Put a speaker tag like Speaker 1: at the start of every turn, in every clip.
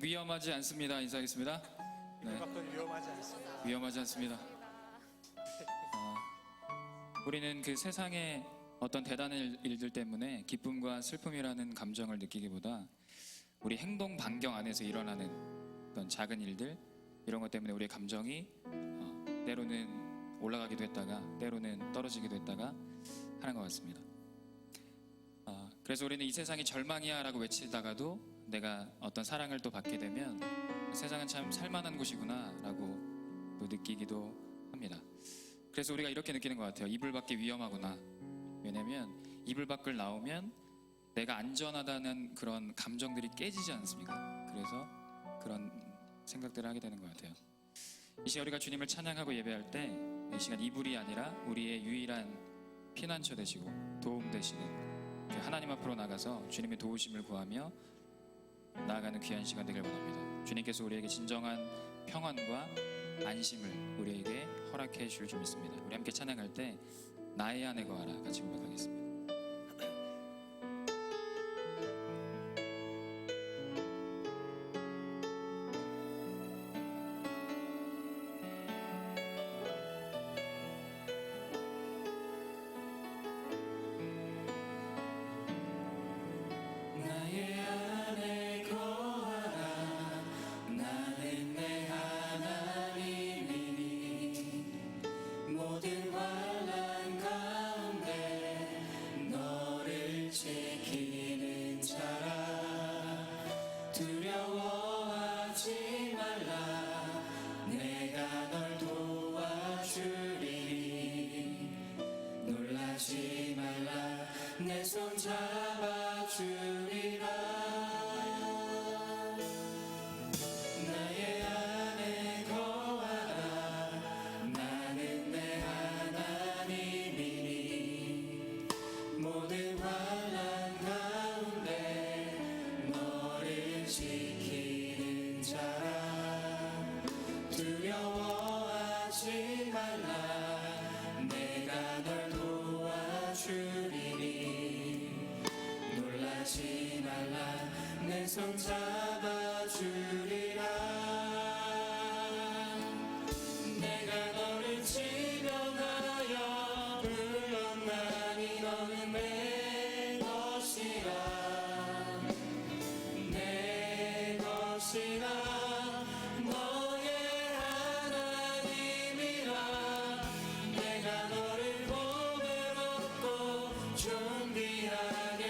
Speaker 1: 위험하지 않습니다. 인사하겠습니다. 네.
Speaker 2: 위험하지 않습니다.
Speaker 1: 위험하지 않습니다. 우리는 그 세상의 어떤 대단한 일들 때문에 기쁨과 슬픔이라는 감정을 느끼기보다 우리 행동 반경 안에서 일어나는 어떤 작은 일들, 이런 것 때문에 우리의 감정이 때로는 올라가기도 했다가 때로는 떨어지기도 했다가 하는 것 같습니다. 그래서 우리는 이 세상이 절망이야 라고 외치다가도 내가 어떤 사랑을 또 받게 되면 세상은 참 살만한 곳이구나 라고 또 느끼기도 합니다. 그래서 우리가 이렇게 느끼는 것 같아요. 이불 밖이 위험하구나. 왜냐면 이불 밖을 나오면 내가 안전하다는 그런 감정들이 깨지지 않습니까? 그래서 그런 생각들을 하게 되는 것 같아요. 이 시간 우리가 주님을 찬양하고 예배할 때 이 시간 이불이 아니라 우리의 유일한 피난처 되시고 도움 되시는 그 하나님 앞으로 나가서 주님의 도우심을 구하며 나아가는 귀한 시간 되길 원합니다. 주님께서 우리에게 진정한 평안과 안심을 우리에게 허락해 주실 줄 믿습니다. 우리 함께 찬양할 때 나의 안에 거하라 같이 고백하겠습니다. 나의 안에 거하라 나는 내 하나님이니 모든 환난 가운데 너를 지키는 자라 두려워하지 말라 내가 널 도와주리니 놀라지 말라 내 손 잡아주리라 나의 안에 거하라 나는 내 하나님이니 모든 환난 가운데 너를 지키는 자라 두려워하지 말라 내가 널 도와주리니 놀라지 말라 내 손 잡아주리라 내가 너를 지명하여 불렀나니 너는 내 것이라 내 것이라 너의 하나님이라 내가 너를 보배롭고 존귀하게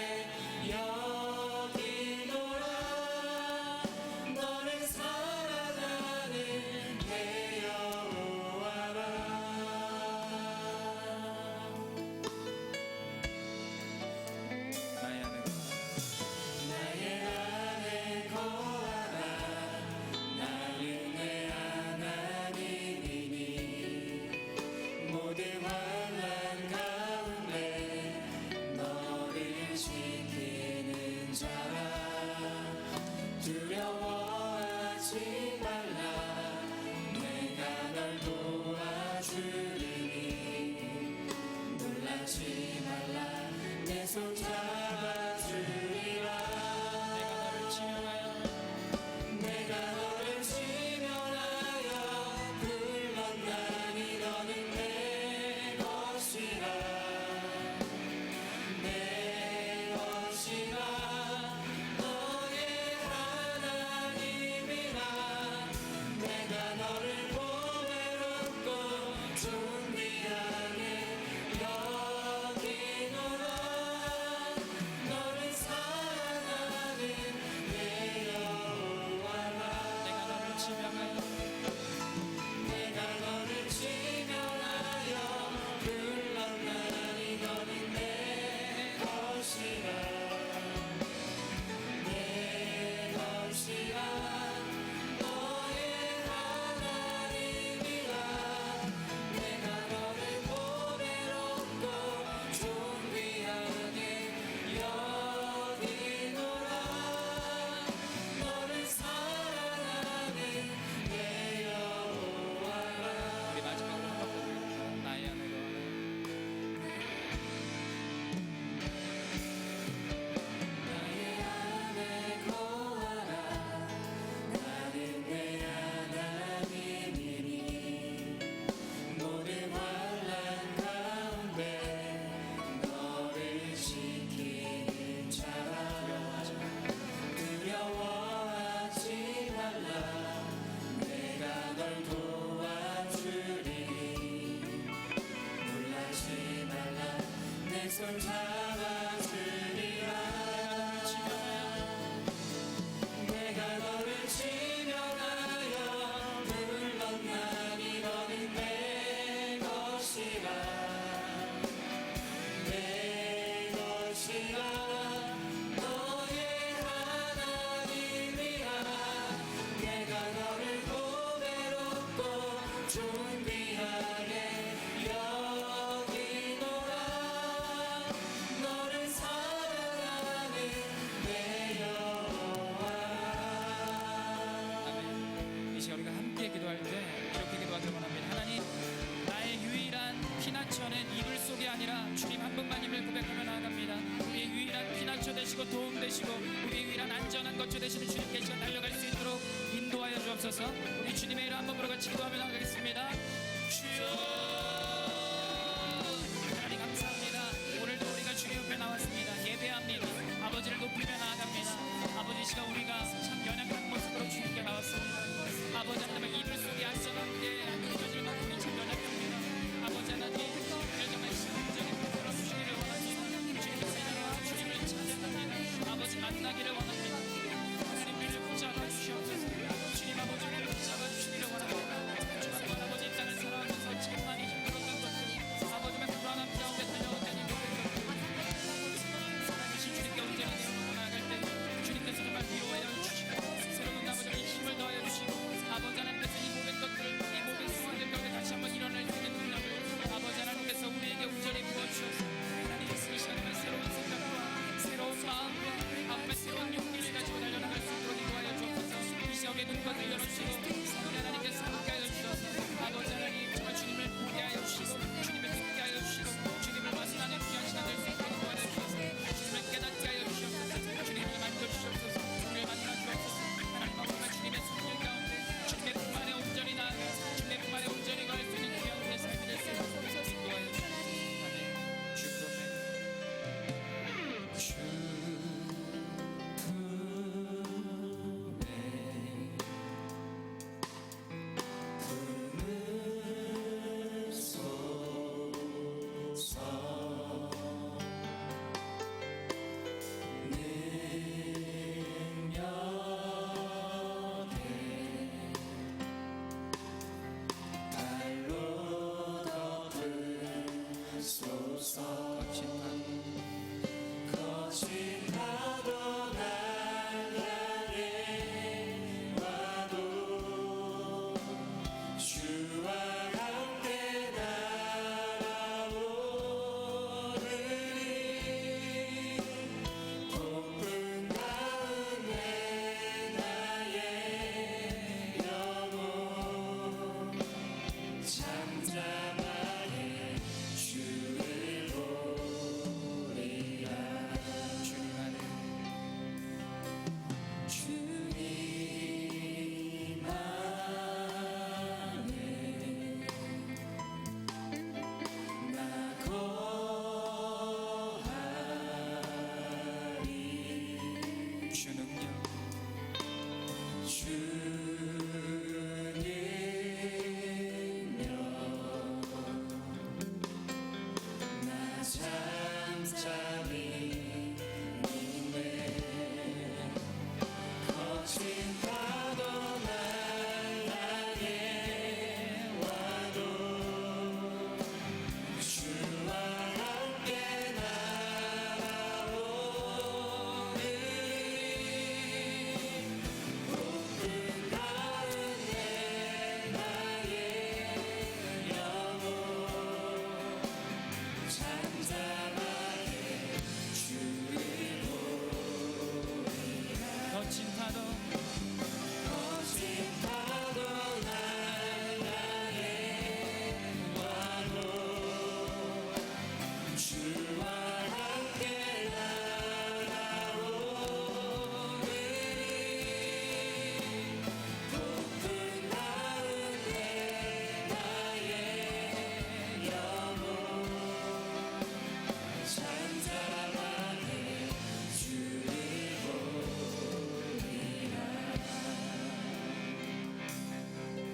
Speaker 1: 여기노라 너를 사랑하는 내 여호와라 나의 안에 거하라 나는 내 하나님이니 모든 환난 가운데 너를 지키는 자라 두려워하지 말라 내가 널 도와주리니 놀라지 말라 내 손 잡아주리라 내가 너를 지명하여 불렀나니 너는 내 것이라 내 것이라 너의 하나님이라 이 시간 우리가 함께 기도할 때 이렇게 기도하길 원합니다. 하나님, 나의 유일한 피난처는 이불 속이 아니라 주님 한 분만임을 고백하며 나아갑니다. 우리의 유일한 피난처 되시고 도움 되시고 우리의 유일한 안전한 거처 되시는 주님께 시간 달려갈 수 있도록 인도하여 주옵소서. 우리 주님의 이름 한번 부르고 같이 기도하며 나아가겠습니다. 주여, 하나님 감사합니다. 오늘도 우리가 주님 옆에 나왔습니다. 예배합니다. 아버지를 높이며 나아갑니다. 아버지, 시간 우리가 참 연약한 모습으로 주님께 나왔습니다. 아버지 하나님, 이불 속에 안전한 게 느껴질 만큼 우리 참 연약합니다. 아버지 하나님, 열정한 시간적인 부끄러움 주시기를 원합니다. 주님의 세상과 주님을 찬양합니다. 아버지 만나기를 원합니다. 하나님, 우리를 붙잡아 주시옵소서. 주님 아버지, 우리를 붙잡아 주시기를 원합니다. 주님 아버지, 이 땅을 살아가면서 참 많이 힘들었던 것들, 아버지의 불안한 가운데 달려오는 하나님 주님께 언제나 내려놓고 나아갈 때 주님께서 정말 위로하여 주시고 새로운 아버지의 힘을 더하여 주시고 아버지 하나님께서 이 모든 것들을 이 모든 상황들 가운데 다시 한번 일어날 수 있는 능력을 아버지 하나님께서 우리에게 온전히 부어주셔서 하나님 이 시간에 새로운 생각과 새로운 마음과 아버지 새로운 용기를 가지고 달려나갈 수 있도록 인도하여 주옵소서. 이 시간에 눈것을 열어주시고 하나님께서 함께하여 주셔서 아버지 하나님 정말 주님을 보게 하여 주시고 주님을 믿게 하여 주시고 주님을 말씀하는 귀한 시간 될 수 있도록 도와주셔서 주님을 깨닫게 하여 주시옵소서. 주님을 만져주시옵소서. 우리를 만나 주옵소서. 하나님 아버지, 주님의 성령 가운데 주님의 품 안에 온전히 나아가 주님의 품 안에 온전히 거할 수 있는 귀한 우리의 삶이 될 수 있도록 인도하여 주시옵소서.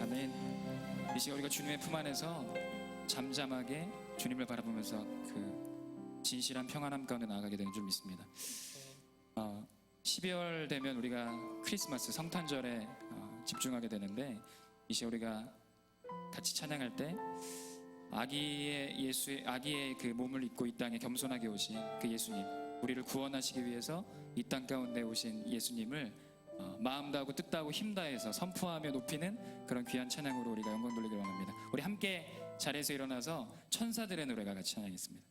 Speaker 1: 아멘. 이 시간 우리가 주님의 품 안에서 잠잠하게 주님을 바라보면서 그 진실한 평안함 가운데 나아가게 되는 줄 믿습니다. 12월 되면 우리가 크리스마스 성탄절에 집중하게 되는데 이 시간 우리가 같이 찬양할 때 아기의 그 몸을 입고 이 땅에 겸손하게 오신 그 예수님, 우리를 구원하시기 위해서 이 땅 가운데 오신 예수님을 마음 다하고 뜻 다하고 힘 다해서 선포하며 높이는 그런 귀한 찬양으로 우리가 영광 돌리기를 원합니다. 우리 함께 자리에서 일어나서 천사들의 노래가 같이 찬양했습니다.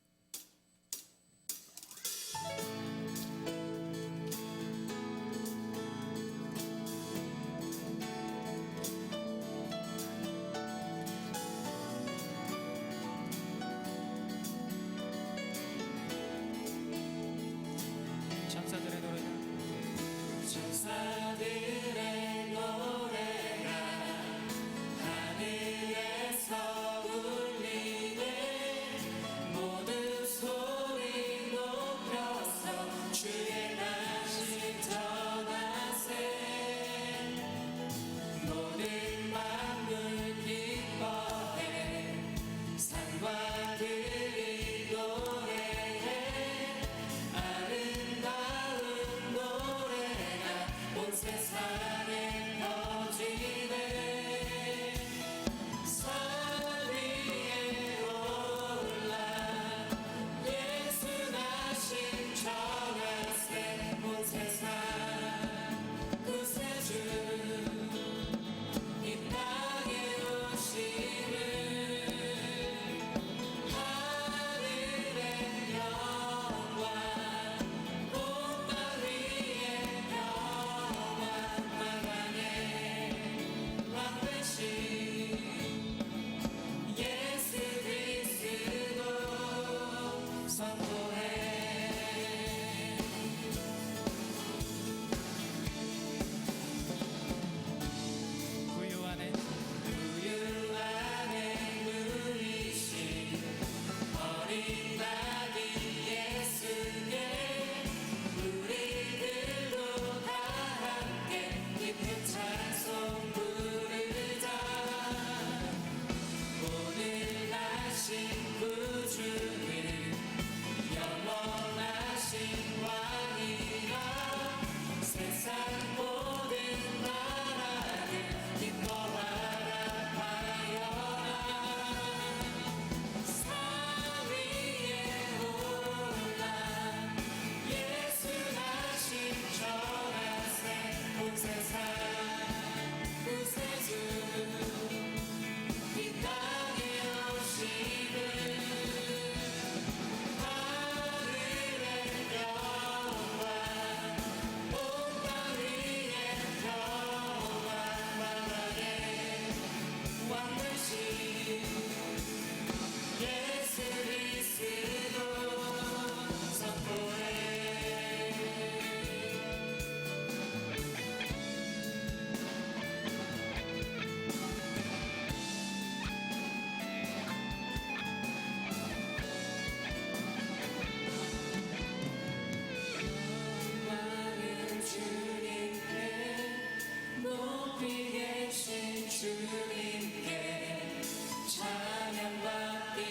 Speaker 1: 높이 계신 주님께 찬양받기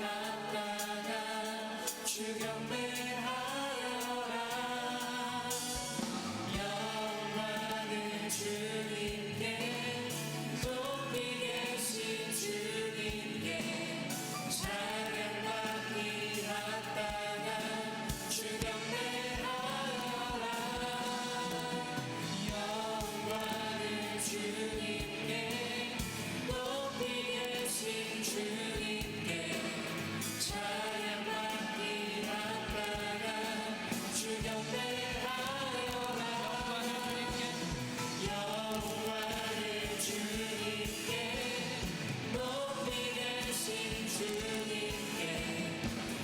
Speaker 1: 합당한 주 경배하여라. 영광을 주님께 높이 계신 주님께 찬양받기 합당한 주 경배하여라. 영광을 주님께 높이 계신 주님께 찬양받기 합당한 주 경배하여라. 영광을 주님께 높이 계신 주님께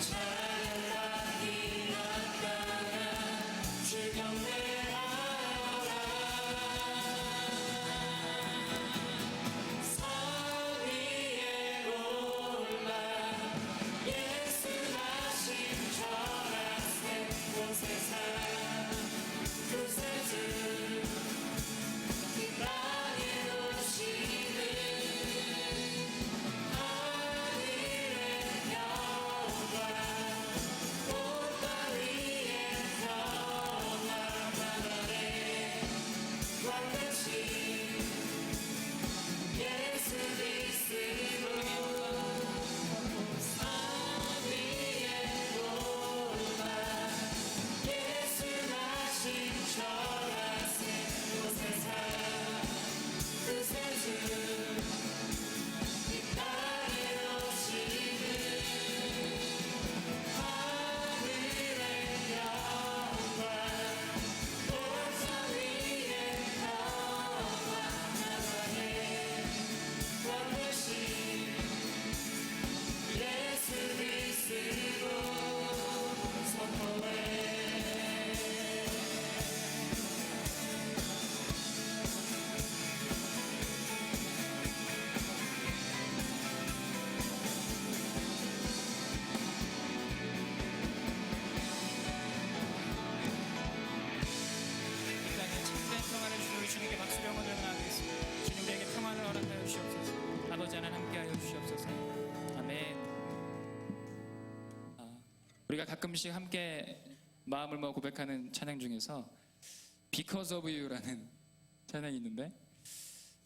Speaker 1: 찬양받기 합당한 주 경배하여라. 산 위에 올라 예수 나신 전하세 곳에서 구세주 이 땅에 오시는 하늘의 영광 꽃과 위에 평화 나라에 왕되신 예수 그리스도 산 위에 올라 예수 나신 전하세 곳에서 구세주 이 땅에 오시는 하늘의 영광 꽃과 위에 평화 나라에 왕되신 예수 그리스도 선포해. 이 땅에 참된 평안을 주신 우리 주님께 박수를 영원히 나아가겠습니다. 주님 우리에게 평안을 허락하여 주시옵소서. 아버지 하나님 함께하여 주시옵소서. 아멘. 우리가 가끔씩 함께 마음을 모아 고백하는 찬양 중에서 Because of You라는 찬양이 있는데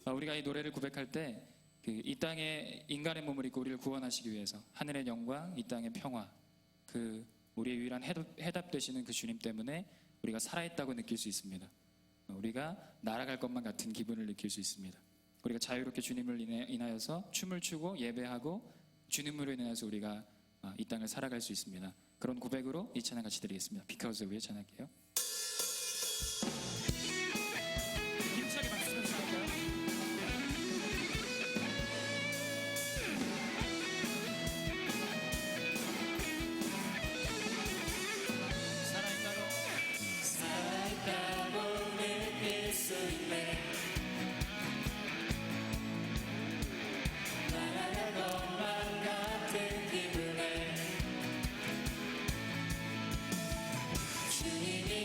Speaker 1: 우리가 이 노래를 고백할 때 이 땅에 인간의 몸을 입고 우리를 구원하시기 위해서 하늘의 영광, 이 땅의 평화, 그 우리의 유일한 해답 되시는 그 주님 때문에 우리가 살아있다고 느낄 수 있습니다. 우리가 날아갈 것만 같은 기분을 느낄 수 있습니다. 우리가 자유롭게 주님을 인하여서 춤을 추고 예배하고 주님으로 인해서 우리가 이 땅을 살아갈 수 있습니다. 그런 고백으로 이 찬양 같이 드리겠습니다. Because of You 찬양할게요. 힘차게 박수 좀 치실까요? 살아있다고 느낄 수 있네. 날아갈 것만 같은 기분에 주님이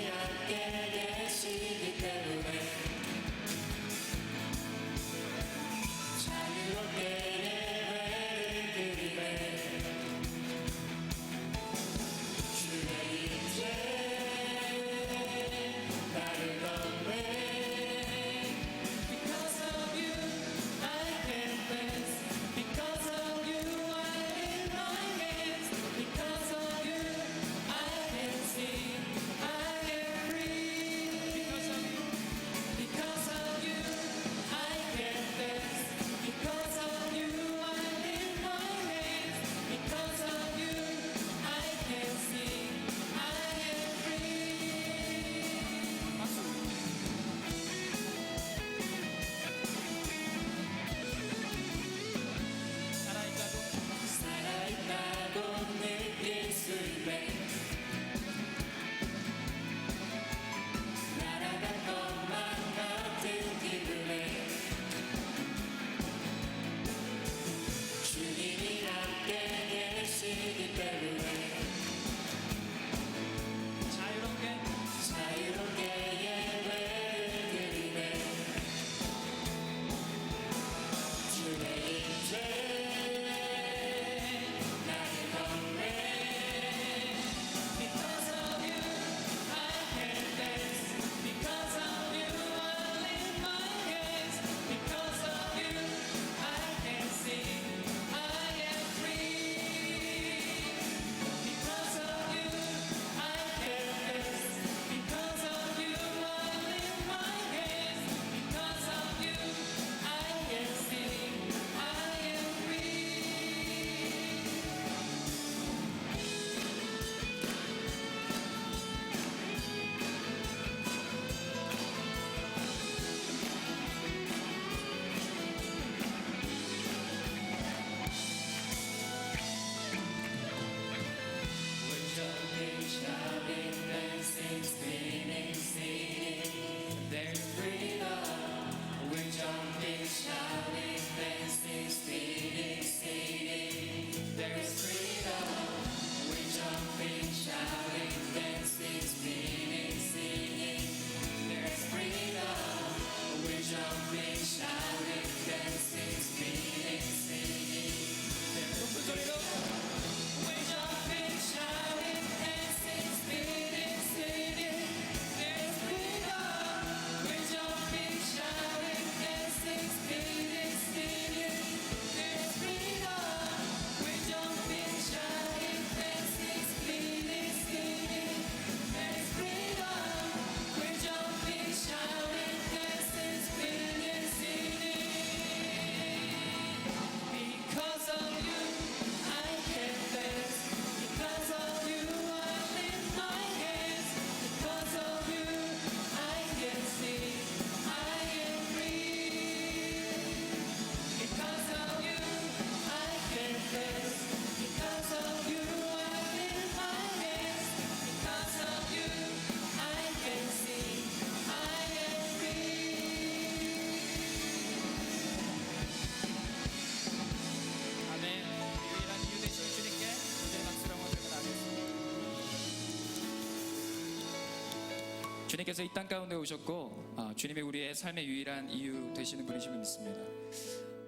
Speaker 1: 주님께서 이 땅 가운데 오셨고 주님이 우리의 삶의 유일한 이유 되시는 분이심을 믿습니다.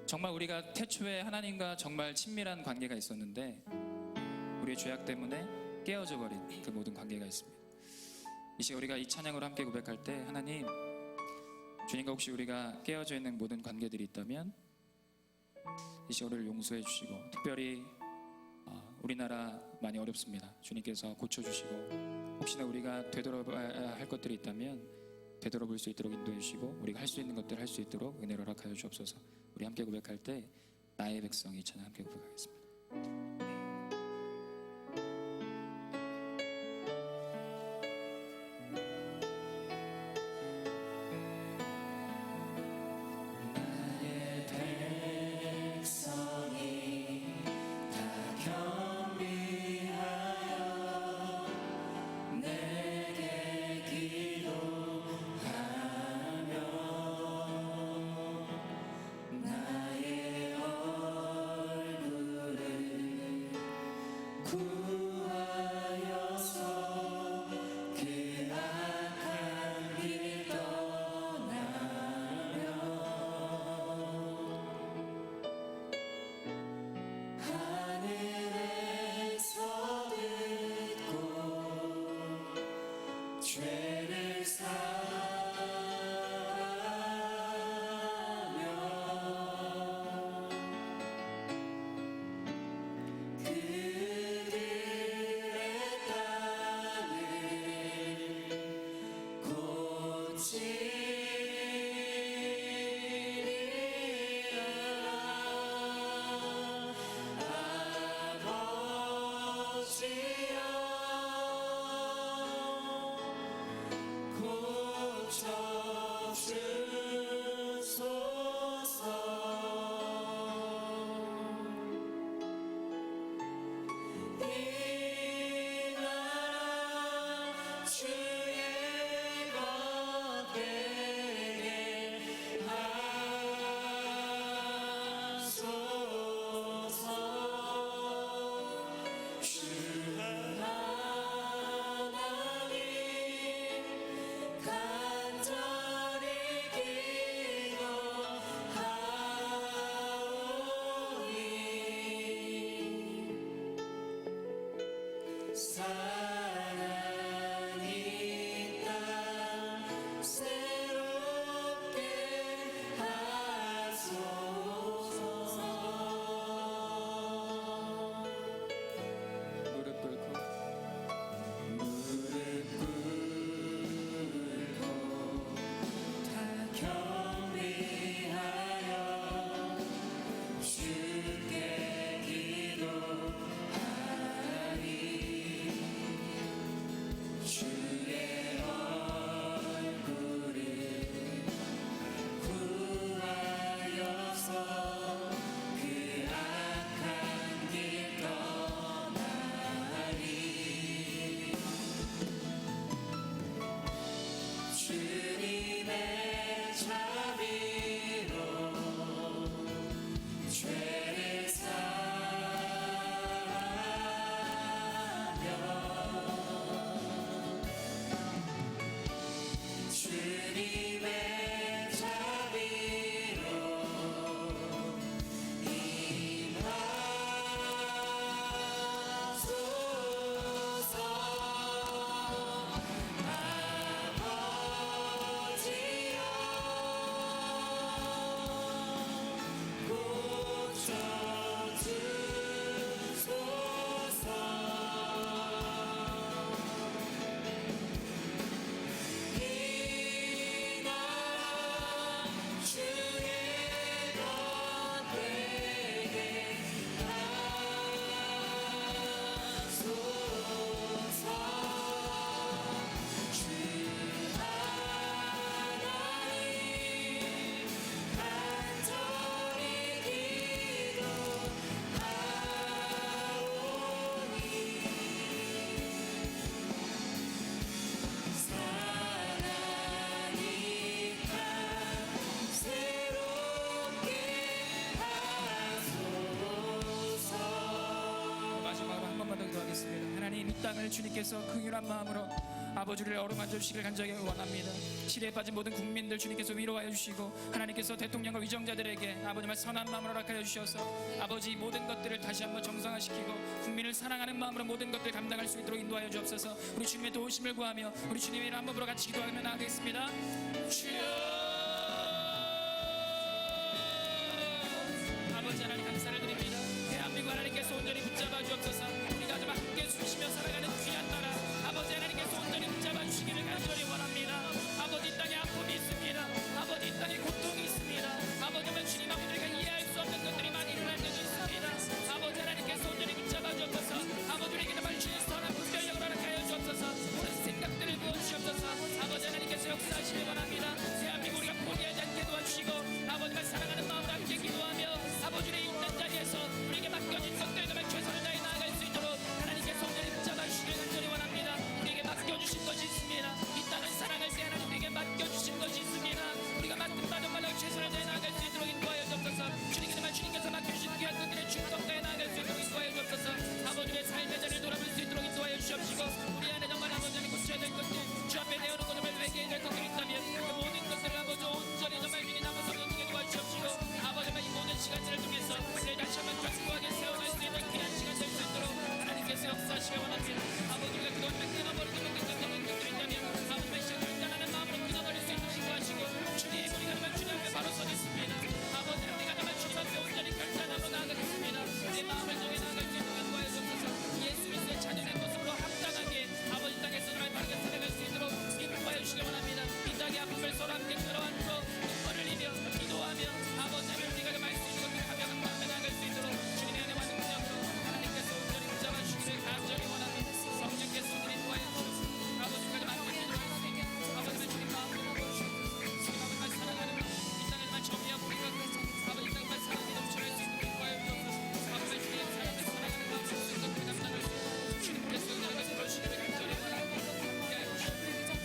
Speaker 1: 정말 우리가 태초에 하나님과 정말 친밀한 관계가 있었는데 우리의 죄악 때문에 깨어져 버린 그 모든 관계가 있습니다. 이 시간 우리가 이 찬양으로 함께 고백할 때 하나님, 주님과 혹시 우리가 깨어져 있는 모든 관계들이 있다면 이 시간 우리를 용서해 주시고, 특별히 우리나라 많이 어렵습니다. 주님께서 고쳐주시고, 혹시나 우리가 되돌아봐야 할 것들이 있다면 되돌아볼 수 있도록 인도해 주시고, 우리가 할 수 있는 것들을 할 수 있도록 은혜를 허락하여 주옵소서. 우리 함께 고백할 때 나의 백성이 찬양 함께 고백하겠습니다.
Speaker 2: 땅을 주님께서 긍휼한 마음으로
Speaker 1: 아버지를 어루만져 주시길 간절히 원합니다. 시대에 빠진 모든 국민들 주님께서 위로하여 주시고 하나님께서 대통령과 위정자들에게 아버지만 선한 마음을 허락하여 주셔서 아버지 모든 것들을 다시 한번 정상화시키고 국민을 사랑하는 마음으로 모든 것들을 감당할 수 있도록 인도하여 주옵소서. 우리 주님의 도우심을 구하며 우리 주님의 이름 한번 보러 같이 기도하며 나아가겠습니다. 주여 아버지 하나님 감사를 드립니다. 대한민국 하나님께서 온전히 붙잡아 주옵소서. 우리가 좀 함께 숨쉬며 살아가는 귀한 나라 아버지 하나님께서 온전히 붙잡아 주시기를 간절히 원합니다. 아버지 이 땅에 아픔이 있습니다. 아버지 이 땅에 고통이 있습니다. 아버지는 주님 앞에 우리가 이해할 수 없는 것들이 많이 일어날 때도 있습니다. 아버지 하나님께서 온전히 붙잡아 주옵소서. 아버지 우리에게 정말 주신 선한 분별력을 허락하여 주옵소서. 모든 생각들을 부어주시옵소서. 아버지 하나님께서 역사하시길 원합니다. 대한민국 우리가 포기하지 않게 도와주시고 아버지가 사랑하는 마음으로 함께 기도하며 아버지의 있는 자리에서 우리에게 맡겨진 것들 정말 최선을 다해 나아갈 수 있도록 하나님께서 온전히 붙잡아 주시길 간절히 원합니다. 우리에게 맡겨주신 것이 있습니다. 이 땅을 사랑할 때 하나님 우리에게 맡겨주신 것이 있습니다. 우리가 맡은 바 정말로 최선을 다해 나아갈 수 있도록 인도하여 주옵소서. 주님께서 맡겨주신 귀한 것들을 충성 다해 나아갈 수 있도록 인도하여 주옵소서. 아버지의 삶의 자리를 돌아볼 수 있도록 인도하여 주옵시고 우리 안에 정말 아버지를 고쳐야 될 것들 주 앞에 내어놓은 것을 회개해야 될 것들이 있다면 그 모든 것들을 아버지 온전히 정말 주님 남아서 눈에 도와주옵시고 아버지 이 모든 시간들을 통해서 우리를 다시 한번 견고하게 세워갈 수 있는 귀한 시간 될 수 있도록 하나님께서 역사하시길 원합니다. 아버지가 그동안 끊어버리지 못했던 것들이 있다면 아버지 이 시간 결단하는 마음으로 끊어버릴 수 있도록 인도하시고 주님 우리가 정말 주님 앞에 바로 서겠습니다. 아버지 우리가 정말 주님 앞에 온전히 결단하고 나아가겠습니다. 내 마음을 정해 나아갈 수 있도록 인도하여 주옵소서. 예수 그리스도의 자녀의 모습으로 합당하게 아버지 땅에서 정말 바르게 살아갈 수 있도록 인도하여 주시길 원합니다. 이 땅의 아픔을 서로 함께 끌어안고 눈물을 흘리며 기도하며 아버지 우리가 좀 할 수 있는 것들을 가벼운 마음에 나아갈 수 있도록 주님의 은혜와 능력으로 하나님께서 온전히 붙잡아 주시기를 간절히 원합니다. 성령께서 우리를 도와여 주시옵소서. 아버지가 좀 함께 기도할 수 있게 아버지의 주님 마음으로 보여주시옵소서. 주님 아버지만 사랑하는 마음 이 땅을 만 정리하고 우리가 아버지 이 땅만 사랑이 넘쳐날 수 있도록 인도하여 주옵소서. 아버지 주님의 사랑을 사랑하는 마음으로 모든 것들을 감당할 수 있도록 주님께서 은혜를 베풀어주시기를 간절히 원합니다. 함께하여 주시옵소서.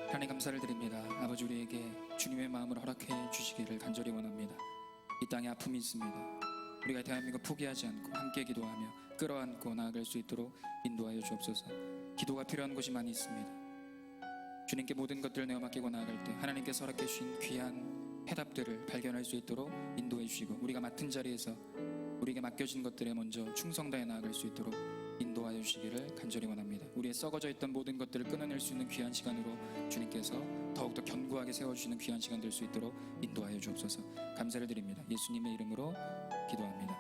Speaker 1: 하나님 감사를 드립니다. 아버지 우리에게 주님의 마음을 허락해 주시기를 간절히 원합니다. 이 땅에 아픔이 있습니다. 우리가 대한민국 포기하지 않고 함께 기도하며 끌어안고 나아갈 수 있도록 인도하여 주옵소서. 기도가 필요한 곳이 많이 있습니다. 주님께 모든 것들을 내어 맡기고 나아갈 때 하나님께서 허락해 주신 귀한 해답들을 발견할 수 있도록 인도해 주시고 우리가 맡은 자리에서 우리에게 맡겨진 것들에 먼저 충성 다해 나아갈 수 있도록 인도하여 주시기를 간절히 원합니다. 우리의 썩어져 있던 모든 것들을 끊어낼 수 있는 귀한 시간으로 주님께서 더욱더 견고하게 세워주시는 귀한 시간 될 수 있도록 인도하여 주옵소서. 감사를 드립니다. 예수님의 이름으로 기도합니다.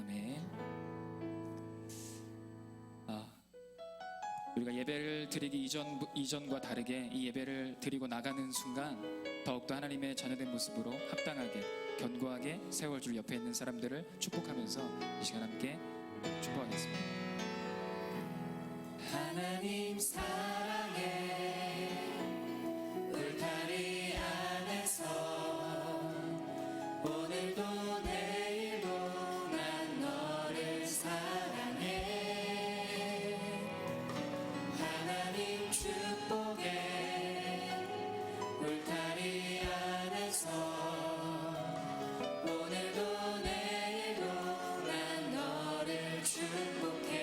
Speaker 1: 아멘. 우리가 예배를 드리기 이전과 다르게 이 예배를 드리고 나가는 순간 더욱더 하나님의 자녀된 모습으로 합당하게 견고하게 세워줄 옆에 있는 사람들을 축복하면서 이 시간 함께 축복하겠습니다.
Speaker 2: 하나님 사랑해 울타리 안에서 오늘도 내일도 난 너를 사랑해 하나님 축복해 울타리 안에서 오늘도 내일도 난 너를 축복해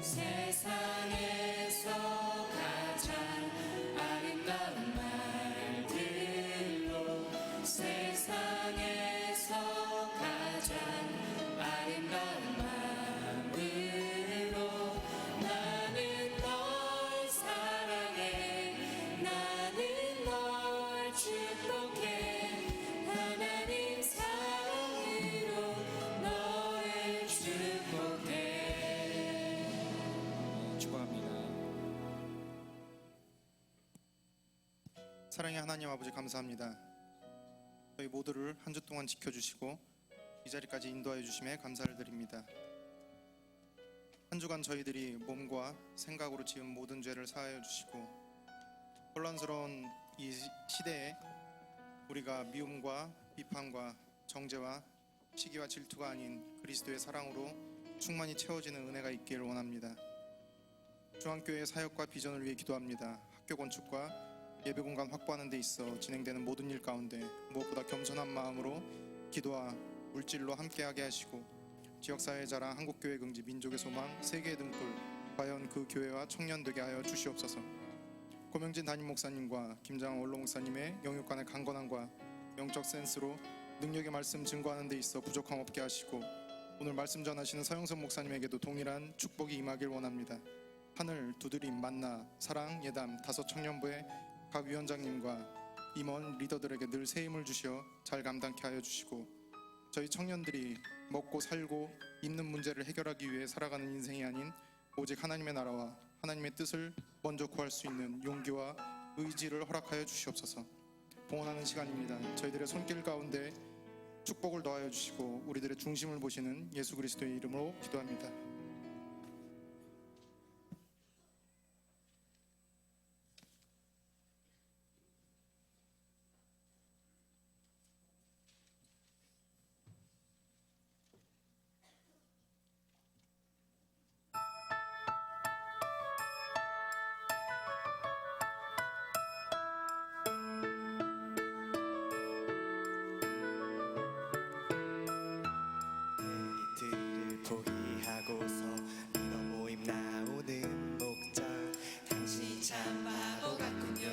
Speaker 2: 세상에서 가장 아름다운 말들로 세상에서 가장 아름다운 마음으로 나는 널 사랑해 나는 널 축복해 하나님 사랑으로 너를 축복해.
Speaker 1: 축복합니다.
Speaker 3: 사랑의 하나님 아버지 감사합니다. 저희 모두를 한 주 동안 지켜주시고 이 자리까지 인도하여 주심에 감사를 드립니다. 한 주간 저희들이 몸과 생각으로 지은 모든 죄를 사하여 주시고 혼란스러운 이 시대에 우리가 미움과 비판과 정죄와 시기와 질투가 아닌 그리스도의 사랑으로 충만히 채워지는 은혜가 있기를 원합니다. 중앙교회 사역과 비전을 위해 기도합니다. 학교 건축과 예배 공간 확보하는 데 있어 진행되는 모든 일 가운데 무엇보다 겸손한 마음으로 기도와 물질로 함께하게 하시고 지역사회의 자랑, 한국교회 긍지, 민족의 소망, 세계의 등불 과연 그 교회와 청년 되게 하여 주시옵소서. 고명진 담임 목사님과 김장원 원로 목사님의 영육간의 강건함과 영적 센스로 능력의 말씀 증거하는 데 있어 부족함 없게 하시고 오늘 말씀 전하시는 서영선 목사님에게도 동일한 축복이 임하길 원합니다. 하늘, 두드림, 만나, 사랑, 예담, 다섯 청년부의 각 위원장님과 임원 리더들에게 늘 새 힘을 주시어 잘 감당케 하여 주시고 저희 청년들이 먹고 살고 있는 문제를 해결하기 위해 살아가는 인생이 아닌 오직 하나님의 나라와 하나님의 뜻을 먼저 구할 수 있는 용기와 의지를 허락하여 주시옵소서. 봉헌하는 시간입니다. 저희들의 손길 가운데 축복을 더하여 주시고 우리들의 중심을 보시는 예수 그리스도의 이름으로 기도합니다.
Speaker 4: 이틀을 포기하고서 이런 모임 나오는 목적
Speaker 2: 당신 참 바보 같군요.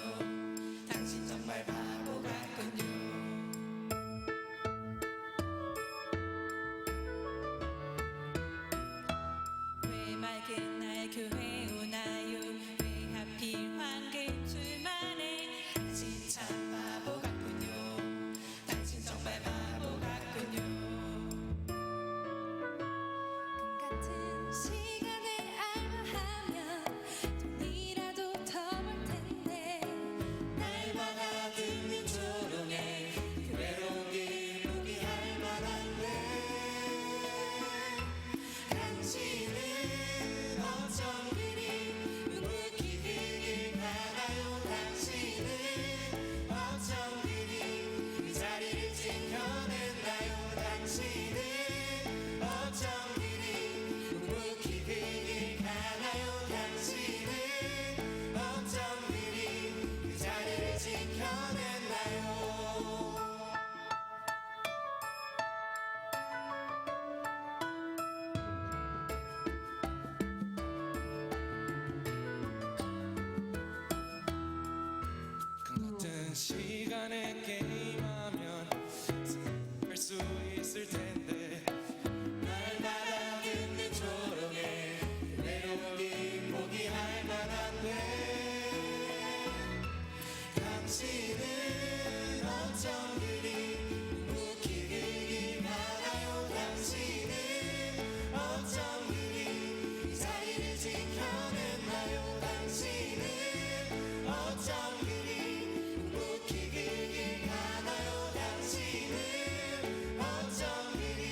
Speaker 2: 당신 정말 바보 같군요. 왜 맑은 날 교회 오나요? 왜 하필 황금줄만 해? 당신 참 바보 같군요. 당신 정말 바보 같군요. 같은 시간을 알바하면 돈이라도 더 벌 텐데 날마다 듣는 조롱에 그 외로운 길 포기할 만한데 당신은 어쩜 그리 묵묵히 그 길 가나요? 당신은 어쩜 그리 그 자리를 지켜냈나요? 당신은 어쩜 그리 묵묵히 그 길 가나요? 당신은 어쩜 그리 그 자리를 지켜냈나요?
Speaker 4: 같은 시간에 게임하면 할 수 있을 텐데
Speaker 2: 날마다 듣는 조롱에 외로운 길 포기할 만한데 당신은 어쩜 그리 묵묵히 그 길 가나요? 당신은 어쩜 그리 이 자리를 지켜냈나요? 당신은 어쩜 그리 묵묵히 그 길 가나요? 당신은 어쩜 그리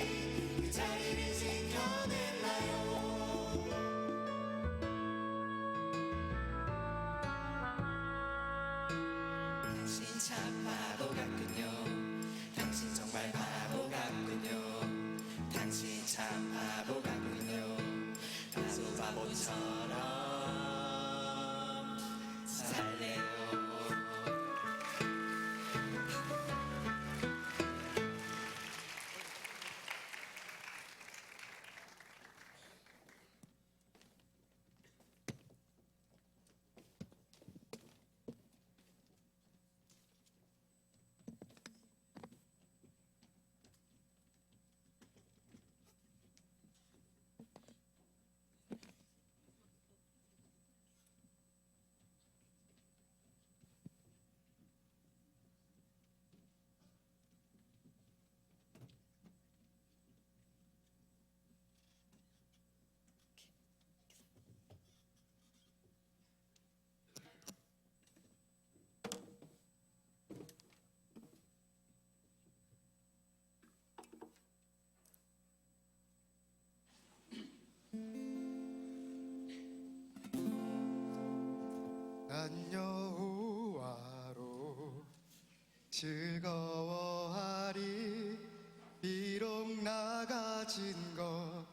Speaker 2: 그 자리를 지켜냈나요? 당신 참 바보 같군요. 당신 정말 바보 같군요. 당신 참 바보 같군요. 나도 바보처럼 살래요.
Speaker 5: 난 여호와로 즐거워하리. 비록 나 가진 것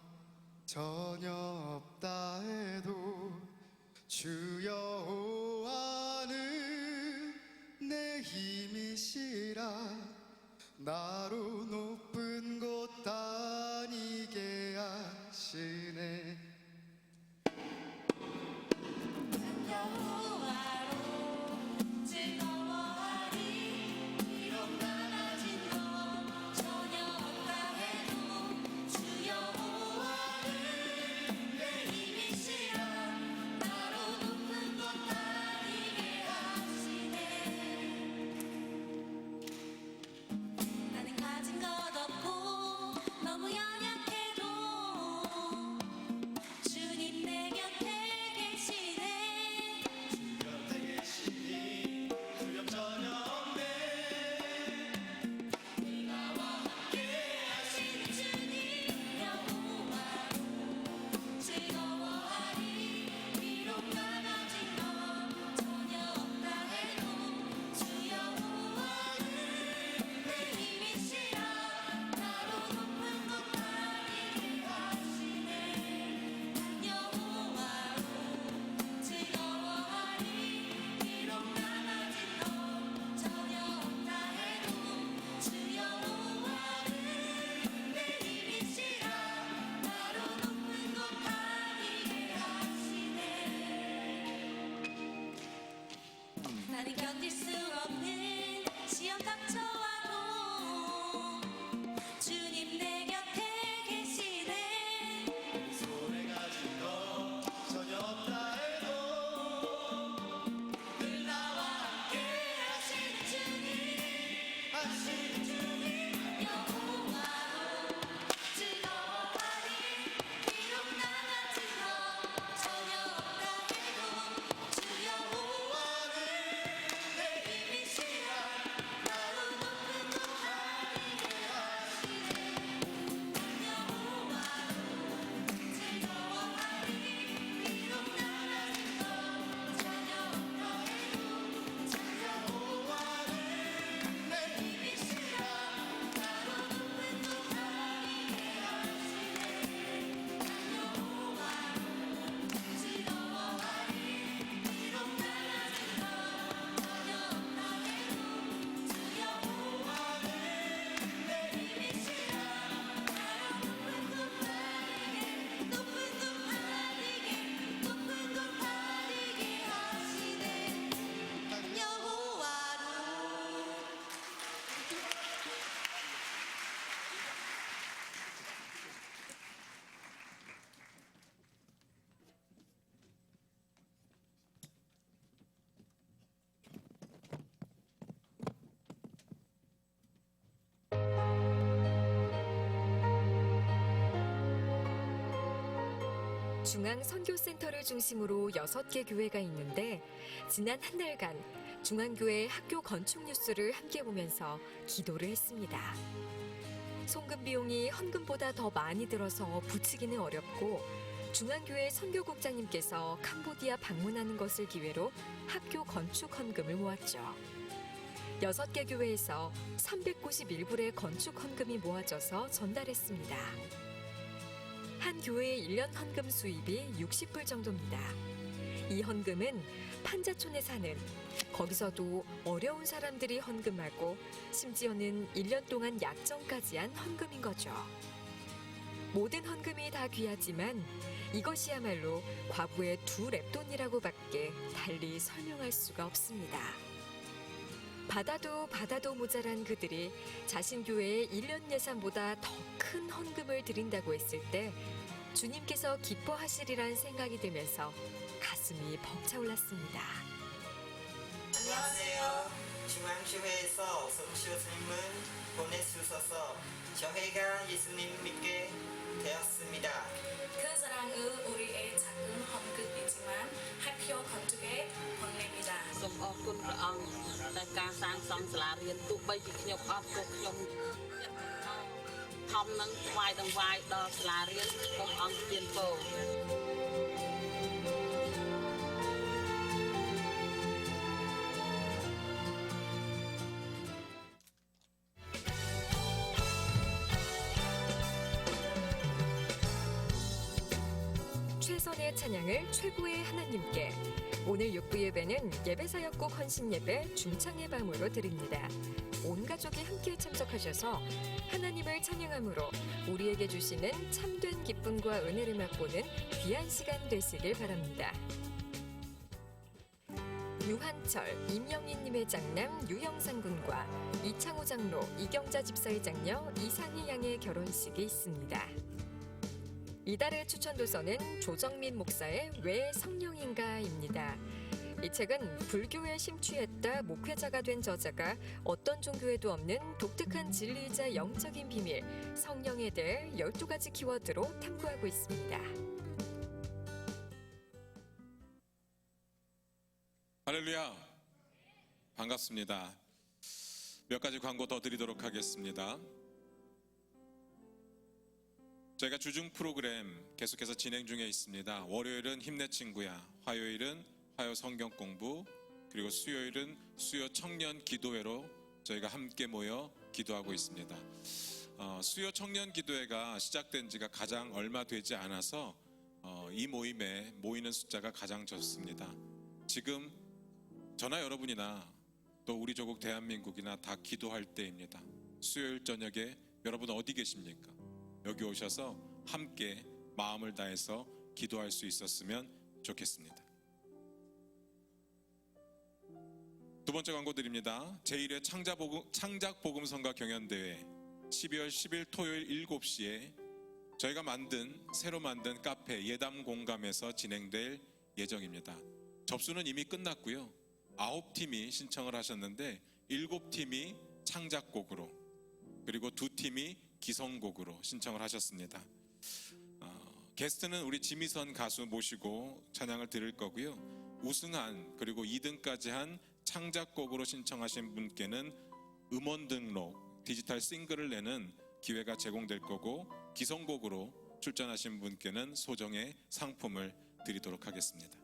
Speaker 5: 전혀 없다 해도 주 여호와는 나로 높은 곳 다니게 하시네.
Speaker 6: 여호와로 즐거워하리. 비록 많아진 것 전혀 없다 해도 주 여호와는 내 힘이시라. 나로 높은 곳 다니게 하시네. 나는 가진 것 없고 너무 연약해도 주님 내 곁에 계시네.
Speaker 4: 두렵 전혀 없네.
Speaker 6: 나와 함께 하시는 주님 여호와로 즐거워하리. 비록 많아진 것 전혀 없다 해도 주 여호와는 내 힘이시라. 나로 높은 곳 다니게 하시네. 여호와로 즐거워하리. 비록 많아진 것 전혀 없다 해도 주 여호와는 내 힘이시라. 나로 높은 곳 다니게 하시네. 나는 견딜 수 없는 시험 닥쳐와도 주님 내 곁에 계시네.
Speaker 4: 손에 가진 것 전혀 없다 해도
Speaker 6: 늘 나와 함께 하시는 주님 여호와로 즐거워하리. 비록 많아진 것 전혀 없다 해도 주 여호와는 내 힘이시라. 나로 높은 곳 다니게 하시네. 여호와로 즐거워하리. 비록 많아진 것 전혀 없다 해도 주 여호와는 내 힘이시라. 나로 높은 곳 다니게 하시네. 여호와로 즐거워하리. 비록 많아진 것 전혀 없다 해도 주 여호와는 내 힘이시라. 나로 높은 곳 다니게 높은 곳 다니게 높은 곳 다니게 하시네. 여호와로.
Speaker 7: 중앙선교센터를 중심으로 6개 교회가 있는데 지난 한 달간 중앙교회 학교 건축 뉴스를 함께 보면서 기도를 했습니다. 송금 비용이 헌금보다 더 많이 들어서 부치기는 어렵고 중앙교회 선교국장님께서 캄보디아 방문하는 것을 기회로 학교 건축 헌금을 모았죠. 6개 교회에서 391불의 건축 헌금이 모아져서 전달했습니다. 한 교회의 1년 헌금 수입이 60불 정도입니다. 이 헌금은 판자촌에 사는, 거기서도 어려운 사람들이 헌금하고 심지어는 1년 동안 약정까지 한 헌금인 거죠. 모든 헌금이 다 귀하지만 이것이야말로 과부의 2랩돈이라고밖에 달리 설명할 수가 없습니다. 받아도 모자란 그들이 자신 교회의 1년 예산보다 더 큰 헌금을 드린다고 했을 때 주님께서 기뻐하시리란 생각이 들면서 가슴이 벅차올랐습니다.
Speaker 2: 안녕하세요. 중앙교회에서 송시호 스님을 보내주셔서 저희가 예수님 믿게 되었습니다.
Speaker 6: 그 사랑은 우리의 작은 헌금이지만 학교 건축에 보냅니다.
Speaker 8: សូមអរគុណព្រះអង្គដែលការសាងសង់សាលារៀនទោះបីជាខ្ញុំអត់ពួកខ្ញុំខំនឹងថ្វាយដង្វាយដល់សាលារៀនសូមអង្គទានពរ
Speaker 7: 최선의 찬양을 최고의 하나님께. 오늘 6부 예배는 예배사역국 헌신예배 중창의 밤으로 드립니다. 온 가족이 함께 참석하셔서 하나님을 찬양함으로 우리에게 주시는 참된 기쁨과 은혜를 맛보는 귀한 시간 되시길 바랍니다. 유한철, 임영희님의 장남 유영상 군과 이창호 장로, 이경자 집사의 장녀 이상희 양의 결혼식이 있습니다. 이달의 추천 도서는 조정민 목사의 왜 성령인가입니다. 이 책은 불교에 심취했다 목회자가 된 저자가 어떤 종교에도 없는 독특한 진리이자 영적인 비밀, 성령에 대해 12가지 키워드로 탐구하고 있습니다.
Speaker 9: 할렐루야, 반갑습니다. 몇 가지 광고 더 드리도록 하겠습니다. 저희가 주중 프로그램 계속해서 진행 중에 있습니다. 월요일은 힘내 친구야, 화요일은 화요 성경 공부, 그리고 수요일은 수요 청년 기도회로 저희가 함께 모여 기도하고 있습니다. 수요 청년 기도회가 시작된 지가 가장 얼마 되지 않아서 이 모임에 모이는 숫자가 가장 적습니다. 지금 저나 여러분이나 또 우리 조국 대한민국이나 다 기도할 때입니다. 수요일 저녁에 여러분 어디 계십니까? 여기 오셔서 함께 마음을 다해서 기도할 수 있었으면 좋겠습니다. 두 번째 광고 드립니다. 제1회 창작복음성가 경연대회 12월 10일 토요일 7시에 저희가 새로 만든 카페 예담공감에서 진행될 예정입니다. 접수는 이미 끝났고요. 9팀이 신청을 하셨는데 7팀이 창작곡으로, 그리고 2팀이 기성곡으로 신청을 하셨습니다. 게스트는 우리 지미선 가수 모시고 찬양을 드릴 거고요. 우승한 그리고 2등까지 한 창작곡으로 신청하신 분께는 음원 등록, 디지털 싱글을 내는 기회가 제공될 거고, 기성곡으로 출전하신 분께는 소정의 상품을 드리도록 하겠습니다.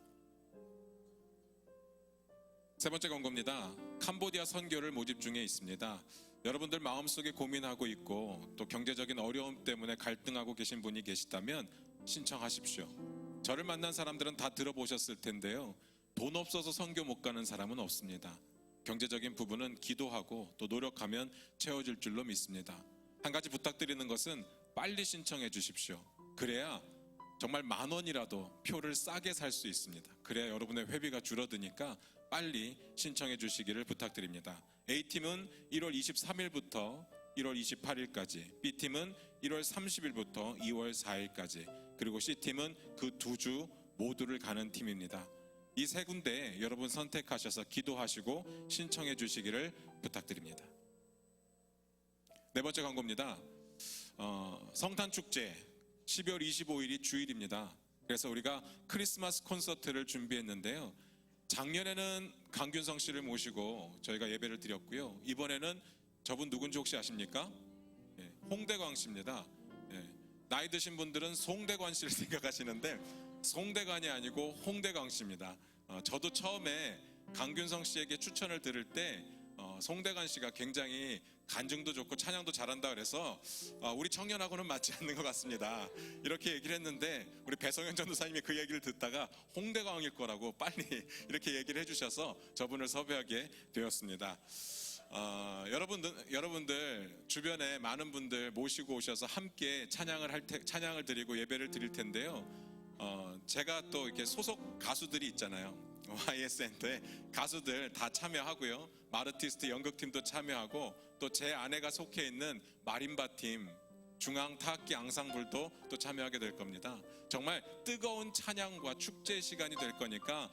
Speaker 9: 세 번째 광고입니다. 캄보디아 선교를 모집 중에 있습니다. 여러분들 마음속에 고민하고 있고 또 경제적인 어려움 때문에 갈등하고 계신 분이 계시다면 신청하십시오. 저를 만난 사람들은 다 들어보셨을 텐데요. 돈 없어서 선교 못 가는 사람은 없습니다. 경제적인 부분은 기도하고 또 노력하면 채워질 줄로 믿습니다. 한 가지 부탁드리는 것은 빨리 신청해 주십시오. 그래야 정말 10,000원이라도 표를 싸게 살 수 있습니다. 그래야 여러분의 회비가 줄어드니까 빨리 신청해 주시기를 부탁드립니다. A팀은 1월 23일부터 1월 28일까지, B팀은 1월 30일부터 2월 4일까지, 그리고 C팀은 그 2주 모두를 가는 팀입니다. 이 세 군데 여러분 선택하셔서 기도하시고 신청해 주시기를 부탁드립니다. 네 번째 광고입니다. 성탄축제 12월 25일이 주일입니다. 그래서 우리가 크리스마스 콘서트를 준비했는데요. 작년에는 강균성 씨를 모시고 저희가 예배를 드렸고요. 이번에는 저분 누군지 혹시 아십니까? 홍대광 씨입니다. 나이 드신 분들은 송대관 씨를 생각하시는데 송대관이 아니고 홍대광 씨입니다. 저도 처음에 강균성 씨에게 추천을 들을 때 송대관 씨가 굉장히 간증도 좋고 찬양도 잘한다 그래서 우리 청년하고는 맞지 않는 것 같습니다. 이렇게 얘기를 했는데 우리 배성현 전도사님이 그 얘기를 듣다가 홍대광일 거라고 빨리 이렇게 얘기를 해주셔서 저분을 섭외하게 되었습니다. 여러분들 주변에 많은 분들 모시고 오셔서 함께 찬양을 드리고 예배를 드릴 텐데요. 제가 또 이렇게 소속 가수들이 있잖아요. YS센터에 가수들 다 참여하고요. 마르티스트 연극팀도 참여하고 또 제 아내가 속해 있는 마림바팀, 중앙타악기 앙상블도 또 참여하게 될 겁니다. 정말 뜨거운 찬양과 축제 시간이 될 거니까